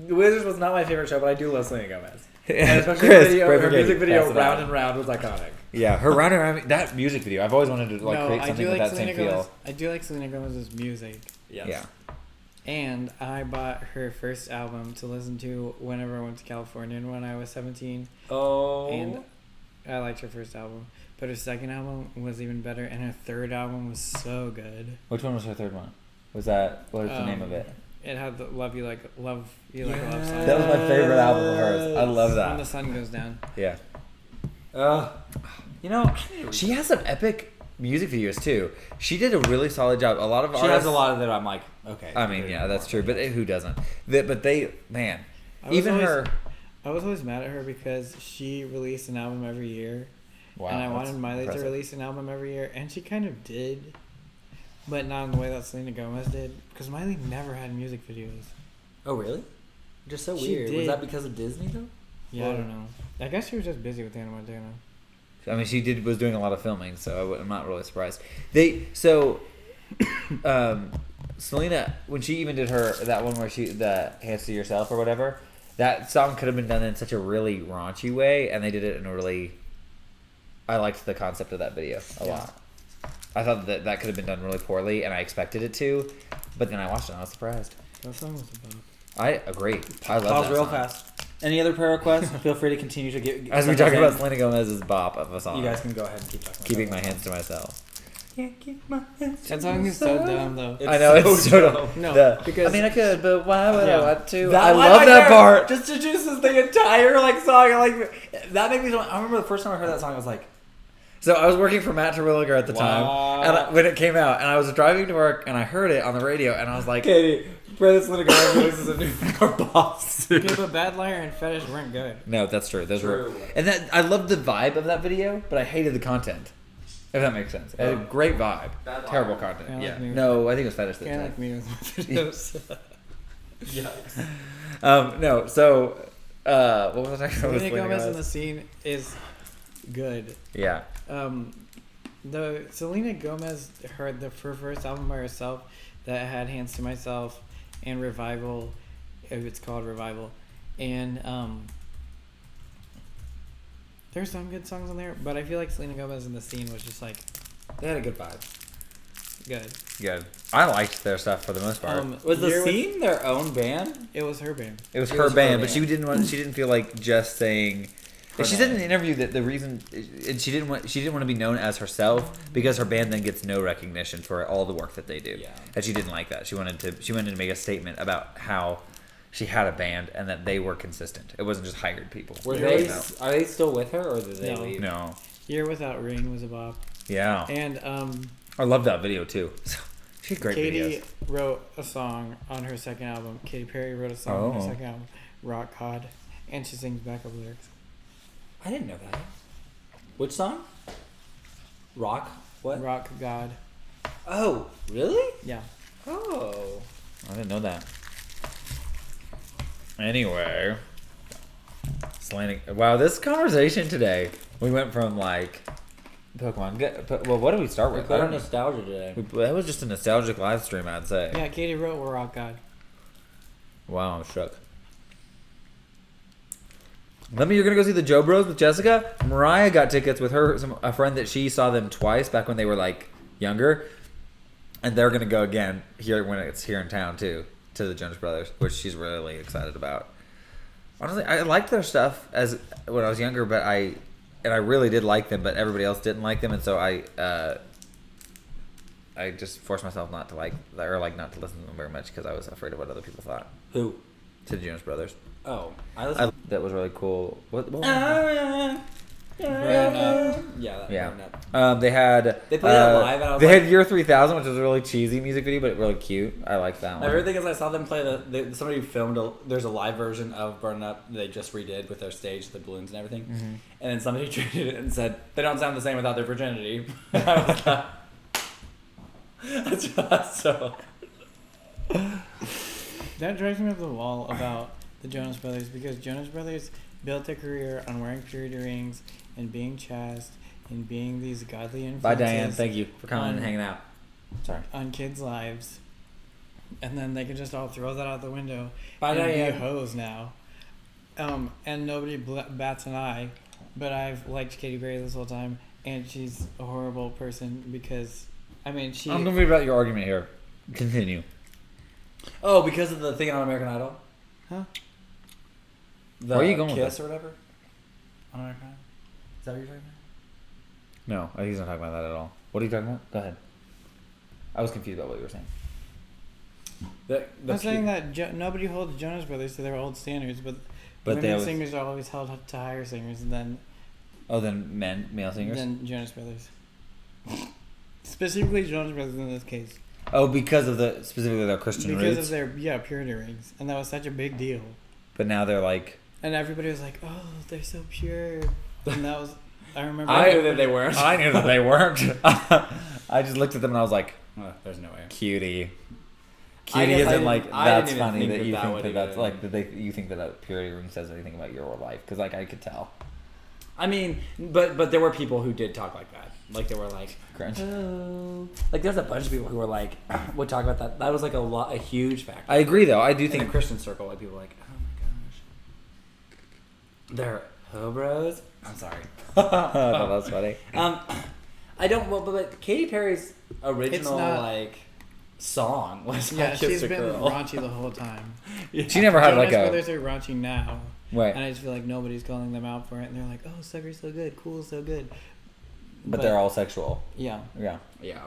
Speaker 2: Wizards was not my favorite show, but I do love Selena Gomez. And especially
Speaker 1: Chris,
Speaker 2: her
Speaker 1: pray for
Speaker 2: music
Speaker 1: Katie.
Speaker 2: video
Speaker 1: Pass it
Speaker 2: Round
Speaker 1: on.
Speaker 2: and Round was iconic.
Speaker 1: Yeah, her round and round, that music video. I've always wanted to like
Speaker 3: No,
Speaker 1: create
Speaker 3: I
Speaker 1: something
Speaker 3: do
Speaker 1: with
Speaker 3: like
Speaker 1: that
Speaker 3: Selena
Speaker 1: same
Speaker 3: Gomez.
Speaker 1: feel.
Speaker 3: I do like Selena Gomez's music,
Speaker 2: Yes.
Speaker 1: Yeah.
Speaker 3: and I bought her first album to listen to whenever I went to California when I was 17.
Speaker 2: Oh.
Speaker 3: And I liked her first album, but her second album was even better, and her third album was so good.
Speaker 1: Which one was her third one? Was that what was the name of it?
Speaker 3: It had the Love You Like a Love Song.
Speaker 1: That was my favorite album of hers. I love
Speaker 3: When the
Speaker 1: that.
Speaker 3: sun goes down.
Speaker 1: Yeah.
Speaker 2: You know,
Speaker 1: She has some epic music videos too. She did a really solid job. A lot of
Speaker 2: she
Speaker 1: artists,
Speaker 2: has a lot of that. I'm like, okay.
Speaker 1: I mean, yeah, that's true. But who doesn't? But they, man,
Speaker 3: I was
Speaker 1: even
Speaker 3: always-
Speaker 1: her.
Speaker 3: I was always mad at her because she released an album every year,
Speaker 1: Wow,
Speaker 3: and I
Speaker 1: that's
Speaker 3: wanted Miley
Speaker 1: impressive.
Speaker 3: to release an album every year, and she kind of did, but not in the way that Selena Gomez did. Because Miley never had music videos.
Speaker 2: Oh, really? Just so
Speaker 3: She
Speaker 2: weird. Was
Speaker 3: did.
Speaker 2: that because of Disney though?
Speaker 3: Yeah, I
Speaker 2: Or-
Speaker 3: don't know. I guess she was just busy with Hannah Montana.
Speaker 1: I mean, she was doing a lot of filming, so I'm not really surprised. Selena, when she even did that one where the Hands to Yourself or whatever, that song could have been done in such a really raunchy way, and they did it in a really. I liked the concept of that video a lot. I thought that could have been done really poorly, and I expected it to, but then I watched it and I was surprised.
Speaker 3: That song was about.
Speaker 1: I agree. I love
Speaker 2: Pause
Speaker 1: that
Speaker 2: real
Speaker 1: song.
Speaker 2: fast. Any other prayer requests? Feel free to continue to get.
Speaker 1: As we
Speaker 2: send
Speaker 1: talk
Speaker 2: us
Speaker 1: about
Speaker 2: in.
Speaker 1: Selena Gomez's bop of a song.
Speaker 2: You guys can go ahead and keep talking.
Speaker 1: Keeping
Speaker 2: about
Speaker 1: my hands to myself.
Speaker 2: Can't keep my hands to
Speaker 3: That song is so
Speaker 2: myself.
Speaker 3: dumb though.
Speaker 2: It's
Speaker 1: I know it's so
Speaker 2: dumb.
Speaker 1: dumb.
Speaker 3: No, because
Speaker 1: I mean, I could, but why would
Speaker 3: Yeah.
Speaker 1: I want to?
Speaker 2: That
Speaker 1: I
Speaker 2: line
Speaker 1: love
Speaker 2: right
Speaker 1: that
Speaker 2: there
Speaker 1: part.
Speaker 2: Just introduces the entire like song. Like that made me. I remember the first time I heard that song, I was like,
Speaker 1: So I was working for Matt Terwilliger at the
Speaker 2: Wow.
Speaker 1: time, and when it came out, and I was driving to work, and I heard it on the radio, and I was like,
Speaker 2: Katie, pray this Selena Gomez releases a new our boss.
Speaker 3: okay, but Bad Liar and Fetish weren't good.
Speaker 1: "No, that's true. Those were."
Speaker 2: True.
Speaker 1: And that I loved the vibe of that video, but I hated the content. If that makes sense, it had a great vibe.
Speaker 2: Bad Liar.
Speaker 1: Terrible content.
Speaker 3: Kinda
Speaker 1: Yeah.
Speaker 3: like me with-
Speaker 1: No, I think it was Fetish.
Speaker 3: Kind of like me with my videos.
Speaker 2: Yikes.
Speaker 1: No. So, what was I talking about? with
Speaker 3: Selena
Speaker 1: Selena
Speaker 3: Gomez in
Speaker 1: Gomez?
Speaker 3: the scene is good.
Speaker 1: Yeah.
Speaker 3: The Selena Gomez heard her first album by herself that had Hands to Myself and Revival, if it's called Revival, and there's some good songs on there, but I feel like Selena Gomez in the scene was just like
Speaker 2: They had a good vibe.
Speaker 3: good.
Speaker 1: Good. I liked their stuff for the most part.
Speaker 2: Was the
Speaker 3: Year with-
Speaker 2: scene their own band?
Speaker 3: It was her band.
Speaker 1: It was
Speaker 2: It
Speaker 1: her
Speaker 2: was her
Speaker 1: band, but
Speaker 2: band.
Speaker 1: she didn't want. She didn't feel like just saying. She said in the interview that the reason and she didn't want to be known as herself because her band then gets no recognition for all the work that they do.
Speaker 2: Yeah.
Speaker 1: And she didn't like that. She wanted to make a statement about how she had a band and that they were consistent. It wasn't just hired people.
Speaker 5: Are they still with her or did they
Speaker 3: No.
Speaker 5: leave?
Speaker 1: No.
Speaker 3: Year Without Rain was a bop.
Speaker 1: Yeah.
Speaker 3: And
Speaker 1: I love that video too. She had great
Speaker 3: Katy
Speaker 1: videos.
Speaker 3: wrote a song on her second album. Katy Perry wrote a song on her
Speaker 1: Oh.
Speaker 3: second album, Rock God, and she sings backup lyrics.
Speaker 2: I didn't know that. Which song? Rock? What?
Speaker 3: Rock God.
Speaker 2: Oh, really?
Speaker 3: Yeah.
Speaker 2: Oh.
Speaker 1: I didn't know that. Anyway, wow, this conversation today, we went from like Pokemon. Well, what did we start with?
Speaker 2: We're on nostalgia today.
Speaker 1: That was just a nostalgic live stream, I'd say.
Speaker 3: Yeah, Katy wrote Rock God.
Speaker 1: Wow, I'm shook. Let me. You're gonna go see the Joe Bros with Jessica. Mariah got tickets with a friend that she saw them twice back when they were like younger, and they're gonna go again here when it's here in town too, to the Jonas Brothers, which she's really excited about. Honestly, I liked their stuff when I was younger, but I really did like them, but everybody else didn't like them, and so I just forced myself not to not to listen to them very much because I was afraid of what other people thought.
Speaker 2: Who?
Speaker 1: To the Jonas Brothers.
Speaker 2: Oh, I listened.
Speaker 1: That was really cool. What
Speaker 2: Burn
Speaker 3: Up.
Speaker 2: Yeah.
Speaker 1: Yeah.
Speaker 2: Burn Up.
Speaker 1: They had.
Speaker 2: They played it live, and I was
Speaker 1: they
Speaker 2: like-
Speaker 1: had Year 3000, which was a really cheesy music video, but really cute. I like that
Speaker 2: My
Speaker 1: one.
Speaker 2: favorite thing is I saw them play somebody filmed there's a live version of Burn Up they just redid with their stage, the balloons and everything, and then somebody tweeted it and said they don't sound the same without their virginity. I was like, that's just so.
Speaker 3: That drives me up the wall about the Jonas Brothers because Jonas Brothers built their career on wearing purity rings and being chaste and being these godly influences.
Speaker 1: Bye, Diane. Thank you for coming and
Speaker 3: on-
Speaker 1: hanging out. Sorry.
Speaker 3: On kids' lives, and then they can just all throw that out the window
Speaker 2: Bye,
Speaker 3: and
Speaker 2: Diane.
Speaker 3: be hoes now. And nobody bats an eye, but I've liked Katy Perry this whole time, and she's a horrible person because, I mean, she.
Speaker 1: I'm confused about your argument here. Continue.
Speaker 2: Oh, because of the thing on American Idol.
Speaker 3: Huh?
Speaker 2: The
Speaker 1: Where are you going with
Speaker 2: Kiss
Speaker 1: this?
Speaker 2: or whatever. On American Idol. Is that what you're talking about?
Speaker 1: No, he's not talking about that at all. What are you talking about? Go ahead. I was confused about what you were saying.
Speaker 3: I'm saying that nobody holds Jonas Brothers to their old standards, but
Speaker 1: But they
Speaker 3: women
Speaker 1: always.
Speaker 3: singers are always held up to higher singers than
Speaker 1: Oh, then male singers?
Speaker 3: Jonas Brothers. Specifically Jonas Brothers in this case.
Speaker 1: Oh, because of specifically their Christian
Speaker 3: Because
Speaker 1: roots?
Speaker 3: of their purity rings. And that was such a big deal.
Speaker 1: But now they're like.
Speaker 3: And everybody was like, oh, they're so pure. And that was, I remember.
Speaker 2: I knew that they weren't.
Speaker 1: I knew that they weren't. I just looked at them and I was like,
Speaker 2: Oh, there's no way.
Speaker 1: cutie.
Speaker 2: I
Speaker 1: Cutie
Speaker 2: guess I
Speaker 1: isn't
Speaker 2: didn't-
Speaker 1: like,
Speaker 2: I
Speaker 1: that's
Speaker 2: didn't even
Speaker 1: funny
Speaker 2: think
Speaker 1: that you
Speaker 2: that
Speaker 1: think
Speaker 2: would
Speaker 1: that that's
Speaker 2: even-
Speaker 1: like, you think that a purity ring says anything about your life. Because like, I could tell.
Speaker 2: I mean, but there were people who did talk like that. Like they were like,
Speaker 1: Cringe.
Speaker 2: oh, like there's a bunch of people who were like, would talk about that. That was like a huge factor.
Speaker 1: I agree though. I do
Speaker 2: in the
Speaker 1: think.
Speaker 2: Christian circle, like people were like, oh my gosh, they're hobros. I'm sorry.
Speaker 1: Oh, that's funny.
Speaker 2: I don't. Well, but Katy Perry's original
Speaker 3: not-
Speaker 2: like song was
Speaker 3: Yeah,
Speaker 2: "I Kissed
Speaker 3: she's
Speaker 2: a
Speaker 3: been
Speaker 2: Girl."
Speaker 3: raunchy the whole time.
Speaker 1: She never had
Speaker 3: Jonas
Speaker 1: like a.
Speaker 3: Brothers are raunchy now.
Speaker 1: Right.
Speaker 3: And I just feel like nobody's calling them out for it. And they're like, oh, Sucker's so good. Cool, so good.
Speaker 1: But they're all sexual.
Speaker 3: Yeah.
Speaker 1: Yeah.
Speaker 2: Yeah.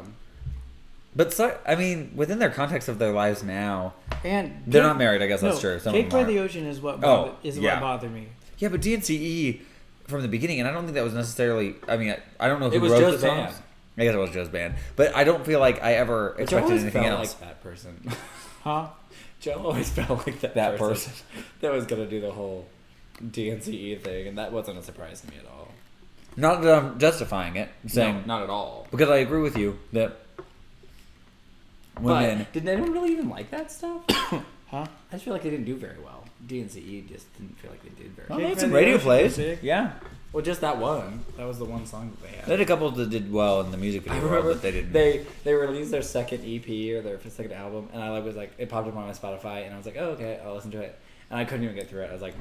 Speaker 1: But I mean, within their context of their lives now,
Speaker 3: And
Speaker 1: they're
Speaker 3: Cake-
Speaker 1: not married. I guess that's true. Some of
Speaker 3: Cake
Speaker 1: them
Speaker 3: by
Speaker 1: are.
Speaker 3: the Ocean is what
Speaker 1: Oh,
Speaker 3: what
Speaker 1: yeah.
Speaker 3: bothered me.
Speaker 1: Yeah, but DNCE from the beginning, and I don't think that was necessarily. I mean, I don't know who
Speaker 2: It was
Speaker 1: wrote
Speaker 2: Joe's
Speaker 1: the songs.
Speaker 2: band.
Speaker 1: I guess it was Joe's band, but I don't feel like I ever
Speaker 2: But Joe
Speaker 1: expected
Speaker 2: always
Speaker 1: anything
Speaker 2: felt
Speaker 1: else.
Speaker 2: like that person.
Speaker 3: Huh?
Speaker 2: Joe always felt like that
Speaker 1: person.
Speaker 2: that was gonna do the whole DNCE thing, and that wasn't a surprise to me at all.
Speaker 1: Not that I'm justifying it, I'm saying
Speaker 2: No, not at all.
Speaker 1: because I agree with you that women.
Speaker 2: But did anyone really even like that stuff?
Speaker 3: Huh?
Speaker 2: I just feel like they didn't do very well. DNCE just didn't feel like they did very
Speaker 1: Well,
Speaker 2: well.
Speaker 1: they
Speaker 3: Cake
Speaker 1: had
Speaker 3: by
Speaker 1: some
Speaker 3: the
Speaker 1: radio
Speaker 3: Ocean
Speaker 1: plays.
Speaker 3: was sick.
Speaker 1: Yeah,
Speaker 2: Well, just that one. That was the one song that they had.
Speaker 1: they had a couple that did well in the music
Speaker 2: I
Speaker 1: video world,
Speaker 2: remember
Speaker 1: but they didn't.
Speaker 2: they released their second EP or their second album, and I was like, it popped up on my Spotify, and I was like, oh okay, I'll listen to it, and I couldn't even get through it. I was like,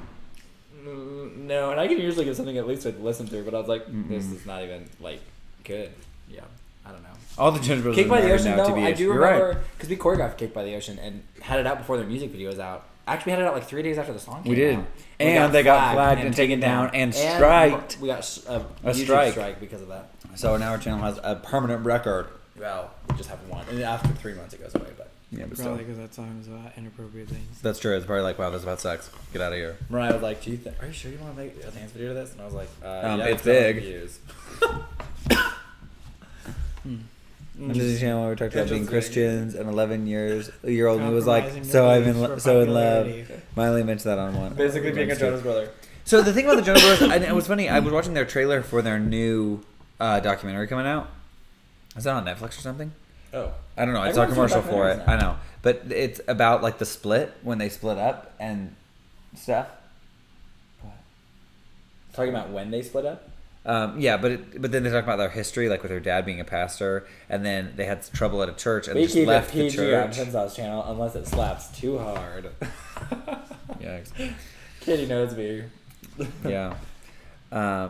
Speaker 2: no, and I can usually get something at least to listen through, but I was like, this is not even like good. Yeah, I don't know.
Speaker 1: All the Jonas Brothers
Speaker 2: Cake by the
Speaker 1: are
Speaker 2: Ocean,
Speaker 1: now
Speaker 2: though, I
Speaker 1: TBH.
Speaker 2: do
Speaker 1: You're
Speaker 2: remember
Speaker 1: right.
Speaker 2: because we choreographed Cake by the Ocean and had it out before their music video was out. Actually, we had it out like 3 days after the song came
Speaker 1: We did.
Speaker 2: out.
Speaker 1: And they got flagged and taken down and striked.
Speaker 2: We got a
Speaker 1: strike.
Speaker 2: strike because of that.
Speaker 1: So now our channel has a permanent record.
Speaker 2: Well, we just have one. And after 3 months, it goes away. But
Speaker 1: Yeah, but still.
Speaker 3: Probably because that song was about inappropriate things.
Speaker 1: That's true. It's probably like, wow, this is about sex. Get out of here.
Speaker 2: Mariah was like, are you sure you want to make a dance video to this? And I was like, yeah,
Speaker 1: it's big.
Speaker 2: views.
Speaker 1: And this is a channel where we talked about being Christians, and 11-year-old me was like,
Speaker 3: Compromising
Speaker 1: so I'm
Speaker 3: beliefs for
Speaker 1: so in love.
Speaker 3: popularity.
Speaker 1: Miley mentioned that on one.
Speaker 2: Basically being a Jonas brother.
Speaker 1: So the thing about the Jonas Brothers, and it was funny. I was watching their trailer for their new documentary coming out. Is that on Netflix or something?
Speaker 2: Oh.
Speaker 1: I don't know. I saw a
Speaker 2: Everyone's
Speaker 1: commercial
Speaker 2: doing
Speaker 1: for it.
Speaker 2: documentaries now.
Speaker 1: I know, but it's about like the split when they split up and stuff.
Speaker 2: Talking about when they split up?
Speaker 1: Yeah, but then they talk about their history, like with their dad being a pastor, and then they had trouble at a church and
Speaker 2: We
Speaker 1: just
Speaker 2: keep
Speaker 1: left
Speaker 2: it
Speaker 1: the
Speaker 2: PG on
Speaker 1: church.
Speaker 2: TwinSauce channel unless it slaps too hard.
Speaker 1: Yeah,
Speaker 2: Kitty knows me.
Speaker 1: yeah.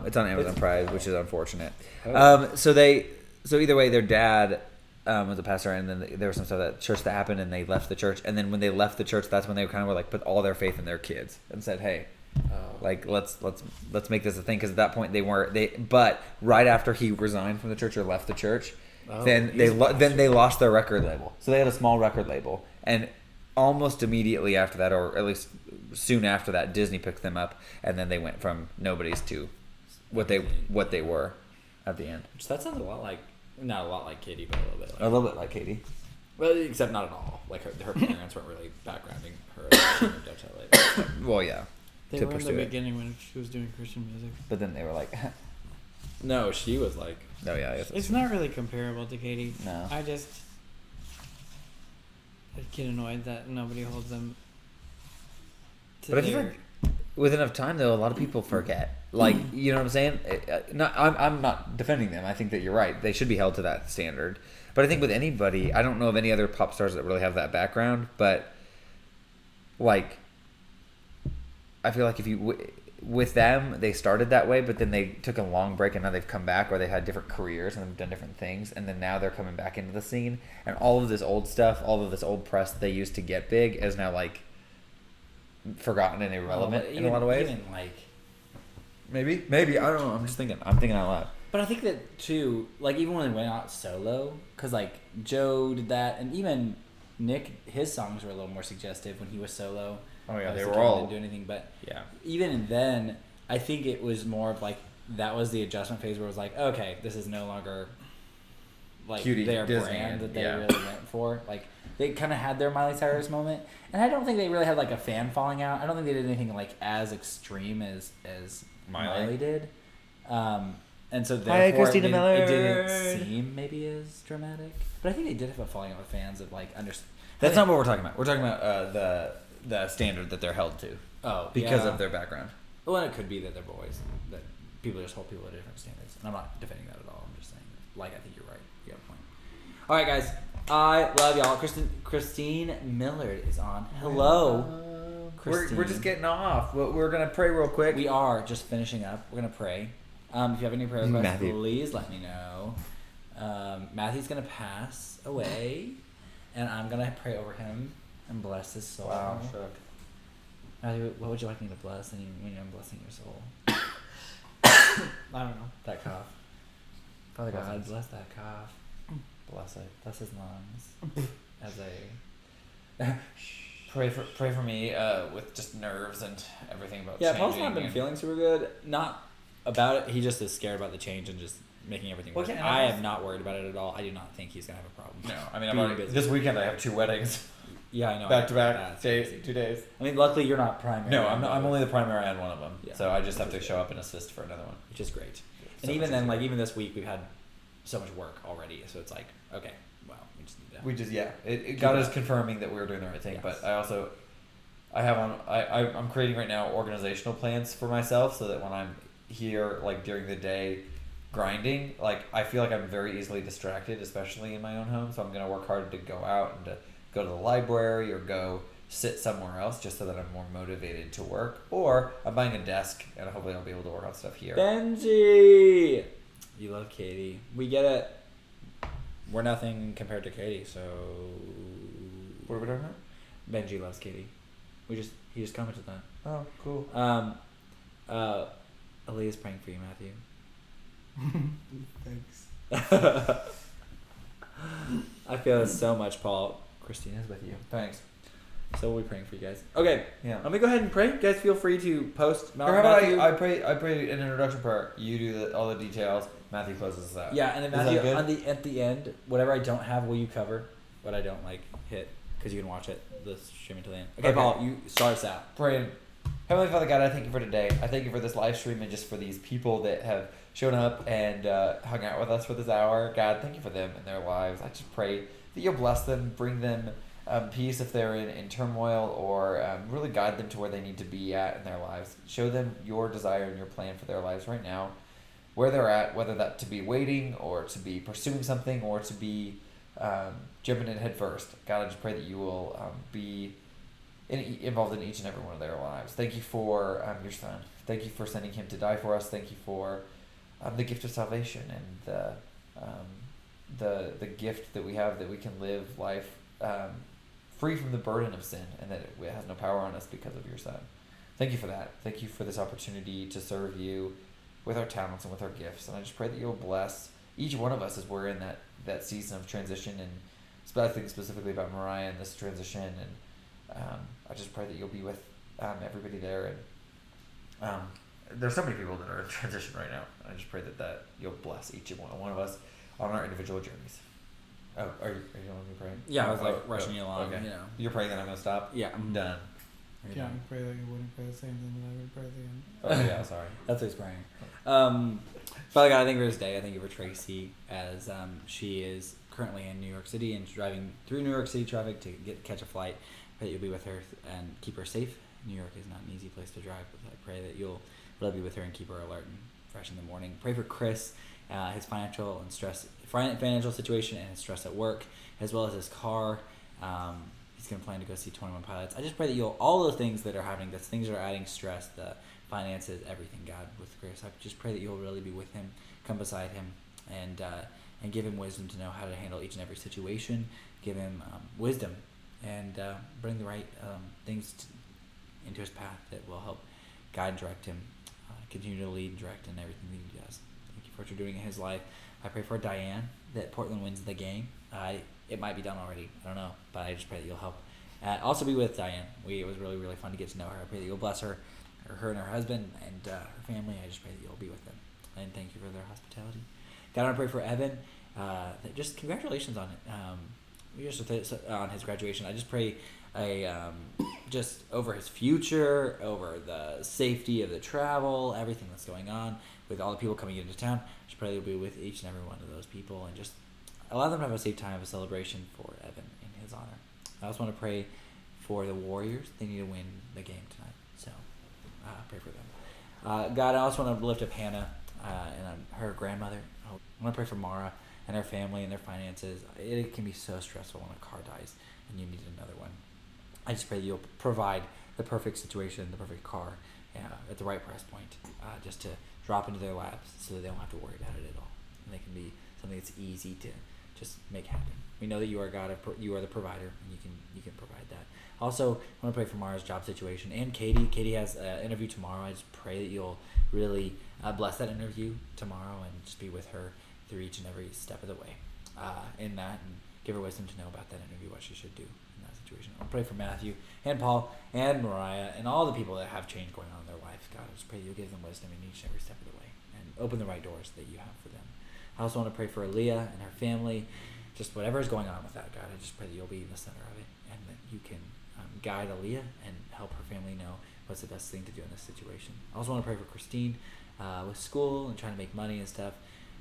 Speaker 1: It's on Amazon Prime, which is unfortunate.
Speaker 2: Oh.
Speaker 1: So either way, their dad was a pastor, and then there was some stuff at church that happened, and they left the church. And then when they left the church, that's when they kind of were like put all their faith in their kids and said, "Hey, like let's make this a thing." Because at that point but right after he resigned from the church or left the church, then they lost their record label. So they had a small record label, and almost immediately after that, or at least soon after that, Disney picked them up, and then they went from nobodies to what they were at the end.
Speaker 2: Which that sounds a lot like, not a lot like Katie, but a little bit like.
Speaker 1: A little bit like Katie.
Speaker 2: Well, except not at all. Like her parents weren't really backgrounding her. Later.
Speaker 1: Well, yeah.
Speaker 3: They
Speaker 1: to
Speaker 3: were in
Speaker 1: pursue
Speaker 3: the
Speaker 1: it.
Speaker 3: beginning when she was doing Christian music.
Speaker 1: But then they were like,
Speaker 2: No, she was like.
Speaker 1: oh yeah, I guess
Speaker 3: It's not really comparable to Katie.
Speaker 1: No.
Speaker 3: I get annoyed that nobody holds them to
Speaker 1: But I feel
Speaker 3: their...
Speaker 1: like with enough time, though, a lot of people forget. Like, you know what I'm saying? I'm not defending them. I think that you're right. They should be held to that standard. But I think with anybody, I don't know of any other pop stars that really have that background. But like, I feel like with them, they started that way, but then they took a long break, and now they've come back, or they had different careers and they've done different things, and then now they're coming back into the scene, and all of this old stuff, all of this old press that they used to get big is now like forgotten and irrelevant in a lot of ways.
Speaker 2: Even like,
Speaker 1: Maybe I don't know. I'm thinking out loud.
Speaker 2: but I think that too. Like even when they went out solo, because like Joe did that, and even Nick, his songs were a little more suggestive when he was solo.
Speaker 1: Oh yeah, they
Speaker 2: Obviously,
Speaker 1: were
Speaker 2: Kevin
Speaker 1: all
Speaker 2: didn't do anything, but
Speaker 1: yeah.
Speaker 2: even then, I think it was more of like that was the adjustment phase where it was like, okay, this is no longer like
Speaker 1: Cutie
Speaker 2: their
Speaker 1: Disney,
Speaker 2: brand that they
Speaker 1: yeah.
Speaker 2: really went for. Like they kind of had their Miley Cyrus moment, and I don't think they really had like a fan falling out. I don't think they did anything like as extreme as Miley did. And so therefore
Speaker 1: Christina
Speaker 2: it
Speaker 1: Miller.
Speaker 2: didn't seem maybe as dramatic. But I think they did have a falling out with fans of like
Speaker 1: That's not what we're talking about. We're talking about the standard that they're held to because of their background.
Speaker 2: Well, and it could be that they're boys, that people just hold people to different standards. And I'm not defending that at all. I'm just saying, like, I think you're right. You have a point. All right, guys. I love y'all. Christine Millard is on. Hello. Christine.
Speaker 1: We're just getting off. We're gonna pray real quick.
Speaker 2: We are just finishing up. We're going to pray. If you have any prayer requests,
Speaker 1: Matthew.
Speaker 2: please let me know. Matthew's going to pass away, and I'm going to pray over him and bless his soul.
Speaker 1: Wow, shook.
Speaker 2: Matthew, what would you like me to bless when I'm blessing your soul?
Speaker 3: I don't know.
Speaker 2: That cough. Father God, bless that cough.
Speaker 1: Bless it.
Speaker 2: Bless his lungs. As a
Speaker 1: Pray for me with just nerves and everything about
Speaker 2: yeah,
Speaker 1: changing.
Speaker 2: Paul's not been feeling super good. Not about it. He just is scared about the change and just making everything work.
Speaker 1: yeah,
Speaker 2: I am not worried about it at all. I do not think he's gonna have a problem.
Speaker 1: No, I mean
Speaker 2: Being busy.
Speaker 1: this weekend I have 2 weddings
Speaker 2: Yeah, I know.
Speaker 1: back to back
Speaker 2: That's
Speaker 1: days,
Speaker 2: crazy.
Speaker 1: 2 days.
Speaker 2: I mean, luckily you're not primary.
Speaker 1: No, I'm only the primary on one of them,
Speaker 2: Yeah.
Speaker 1: so I just have to show up and assist for another one.
Speaker 2: which is great.
Speaker 1: So
Speaker 2: And even
Speaker 1: much
Speaker 2: then,
Speaker 1: easier.
Speaker 2: like even this week, we've had so much work already. So it's like, okay, well, we just need to.
Speaker 1: We just it
Speaker 2: Keep
Speaker 1: God
Speaker 2: it
Speaker 1: is
Speaker 2: up.
Speaker 1: confirming that we were doing the right thing,
Speaker 2: Yes.
Speaker 1: but I'm creating right now organizational plans for myself so that when I'm here like during the day grinding, like I feel like I'm very easily distracted, especially in my own home, so I'm going to work hard to go out and to go to the library or go sit somewhere else just so that I'm more motivated to work, or I'm buying a desk and hopefully I'll be able to work on stuff here.
Speaker 2: Benji, you love Katie. We get it. We're nothing compared to Katie, so.
Speaker 1: What are we talking about?
Speaker 2: Benji loves Katie. He just commented that.
Speaker 1: Oh, cool.
Speaker 2: Aaliyah's praying for you, Matthew.
Speaker 3: Thanks.
Speaker 2: I feel it so much, Paul. Christina's with you.
Speaker 1: Thanks.
Speaker 2: So we'll be praying for you guys. Okay.
Speaker 1: Yeah.
Speaker 2: Let me go ahead and pray. You guys feel free to post.
Speaker 1: Or how about
Speaker 2: Matthew.
Speaker 1: I pray an introduction prayer. You do all the details. Matthew closes us out.
Speaker 2: Yeah, and then
Speaker 1: Is that
Speaker 2: Matthew,
Speaker 1: good?
Speaker 2: at the end, whatever I don't have, will you cover? What I don't hit, because you can watch it, the stream until the end. Okay, Paul, you start us out.
Speaker 1: Praying. Heavenly Father God, I thank you for today. I thank you for this live stream and just for these people that have shown up and hung out with us for this hour. God, thank you for them and their lives. I just pray that you'll bless them, bring them peace if they're in turmoil, or really guide them to where they need to be at in their lives. Show them your desire and your plan for their lives right now, where they're at, whether that to be waiting or to be pursuing something or to be jumping in head first. God, I just pray that you will be involved in each and every one of their lives. Thank you for your son. Thank you for sending him to die for us. Thank you for the gift of salvation and the gift that we have, that we can live life free from the burden of sin, and that it has no power on us because of your son. Thank you for that. Thank you for this opportunity to serve you with our talents and with our gifts. And I just pray that you'll bless each one of us as we're in that season of transition. And I think specifically about Mariah and this transition. And I just pray that you'll be with everybody there. And there's so many people that are in transition right now. I just pray that you'll bless each and one of us on our individual journeys. Oh, are you going to be praying?
Speaker 2: Yeah, I was rushing you along.
Speaker 1: Okay.
Speaker 2: You know.
Speaker 1: You're praying that I'm going to stop?
Speaker 2: Yeah, I'm
Speaker 1: done.
Speaker 3: Yeah, I pray that you wouldn't pray the same thing that I would pray at the end.
Speaker 1: Oh, yeah, sorry.
Speaker 2: That's what he's praying. Father God, I thank you for this day. I thank you for Tracy, as she is currently in New York City and driving through New York City traffic to catch a flight. Pray that you'll be with her and keep her safe. New York is not an easy place to drive, but I pray that you'll really be with her and keep her alert and fresh in the morning. Pray for Chris, his financial situation and his stress at work, as well as his car. He's going to plan to go see 21 Pilots. I just pray that all those things that are happening, those things that are adding stress, the finances, everything, God, with Chris. I just pray that you'll really be with him, come beside him, and give him wisdom to know how to handle each and every situation. Give him wisdom and bring the right things into his path that will help guide and direct him, continue to lead and direct in everything that he does. Thank you for what you're doing in his life. I pray for Diane, that Portland wins the game. It might be done already. I don't know, but I just pray that you'll help. Also be with Diane. It was really, really fun to get to know her. I pray that you'll bless her and her husband and her family. I just pray that you'll be with them. And thank you for their hospitality. God, I want to pray for Evan. Just congratulations on it. On his graduation. I just pray just over his future, over the safety of the travel, everything that's going on, with all the people coming into town. Just pray you'll be with each and every one of those people and just allow them to have a safe time of celebration for Evan in his honor. I also want to pray for the Warriors. They need to win the game tonight. So pray for them. God, I also want to lift up Hannah and her grandmother. I want to pray for Mara and her family and their finances. It can be so stressful when a car dies and you need another one. I just pray that you'll provide the perfect situation, the perfect car at the right price point, just to drop into their laps so that they don't have to worry about it at all. And they can be something that's easy to just make happen. We know that you are God, you are the provider, and you can provide that. Also, I want to pray for Mara's job situation and Katie. Katie has an interview tomorrow. I just pray that you'll really bless that interview tomorrow and just be with her through each and every step of the way in that, and give her wisdom to know about that interview, what she should do in that situation. I'll pray for Matthew and Paul and Mariah and all the people that have change going on in their life. God, I just pray that you'll give them wisdom in each and every step of the way and open the right doors that you have for them. I also want to pray for Aaliyah and her family, just whatever is going on with that, God. I just pray that you'll be in the center of it and that you can guide Aaliyah and help her family know what's the best thing to do in this situation. I also want to pray for Christine with school and trying to make money and stuff.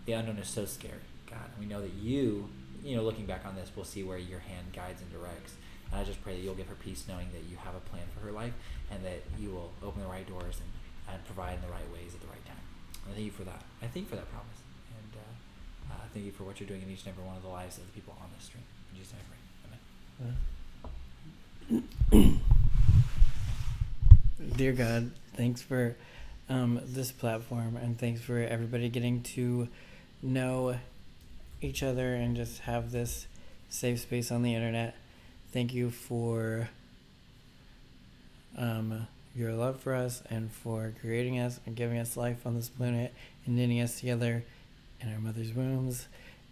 Speaker 2: The unknown is so scary, God. And we know that you looking back on this, we'll see where your hand guides and directs. And I just pray that you'll give her peace knowing that you have a plan for her life and that you will open the right doors and provide in the right ways at the right time. I thank you for that. I thank you for that promise. And thank you for what you're doing in each and every one of the lives of the people on this stream. In Jesus' name I pray. Amen.
Speaker 3: Dear God, thanks for this platform, and thanks for everybody getting to know each other and just have this safe space on the internet. Thank you for your love for us and for creating us and giving us life on this planet and knitting us together in our mother's wombs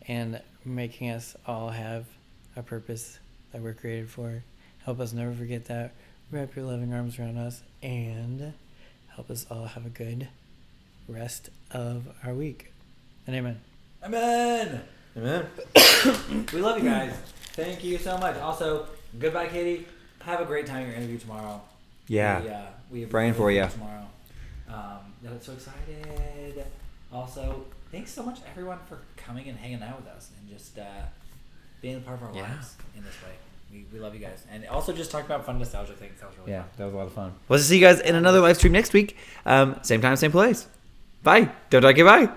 Speaker 3: and making us all have a purpose that we're created for. Help us never forget that. Wrap your loving arms around us and help us all have a good rest of our week. And amen.
Speaker 2: Amen.
Speaker 1: Amen.
Speaker 2: We love you guys. Thank you so much. Also, goodbye, Katie. Have a great time at your interview tomorrow.
Speaker 1: Yeah.
Speaker 2: We
Speaker 1: Praying for you.
Speaker 2: tomorrow. I'm so excited. Also, thanks so much, everyone, for coming and hanging out with us and just being a part of our lives in this way. We love you guys. And also just talk about fun nostalgia things. That was really fun.
Speaker 1: That was a lot of fun. We'll see you guys in another live stream next week. Same time, same place. Bye. Don't talk, bye.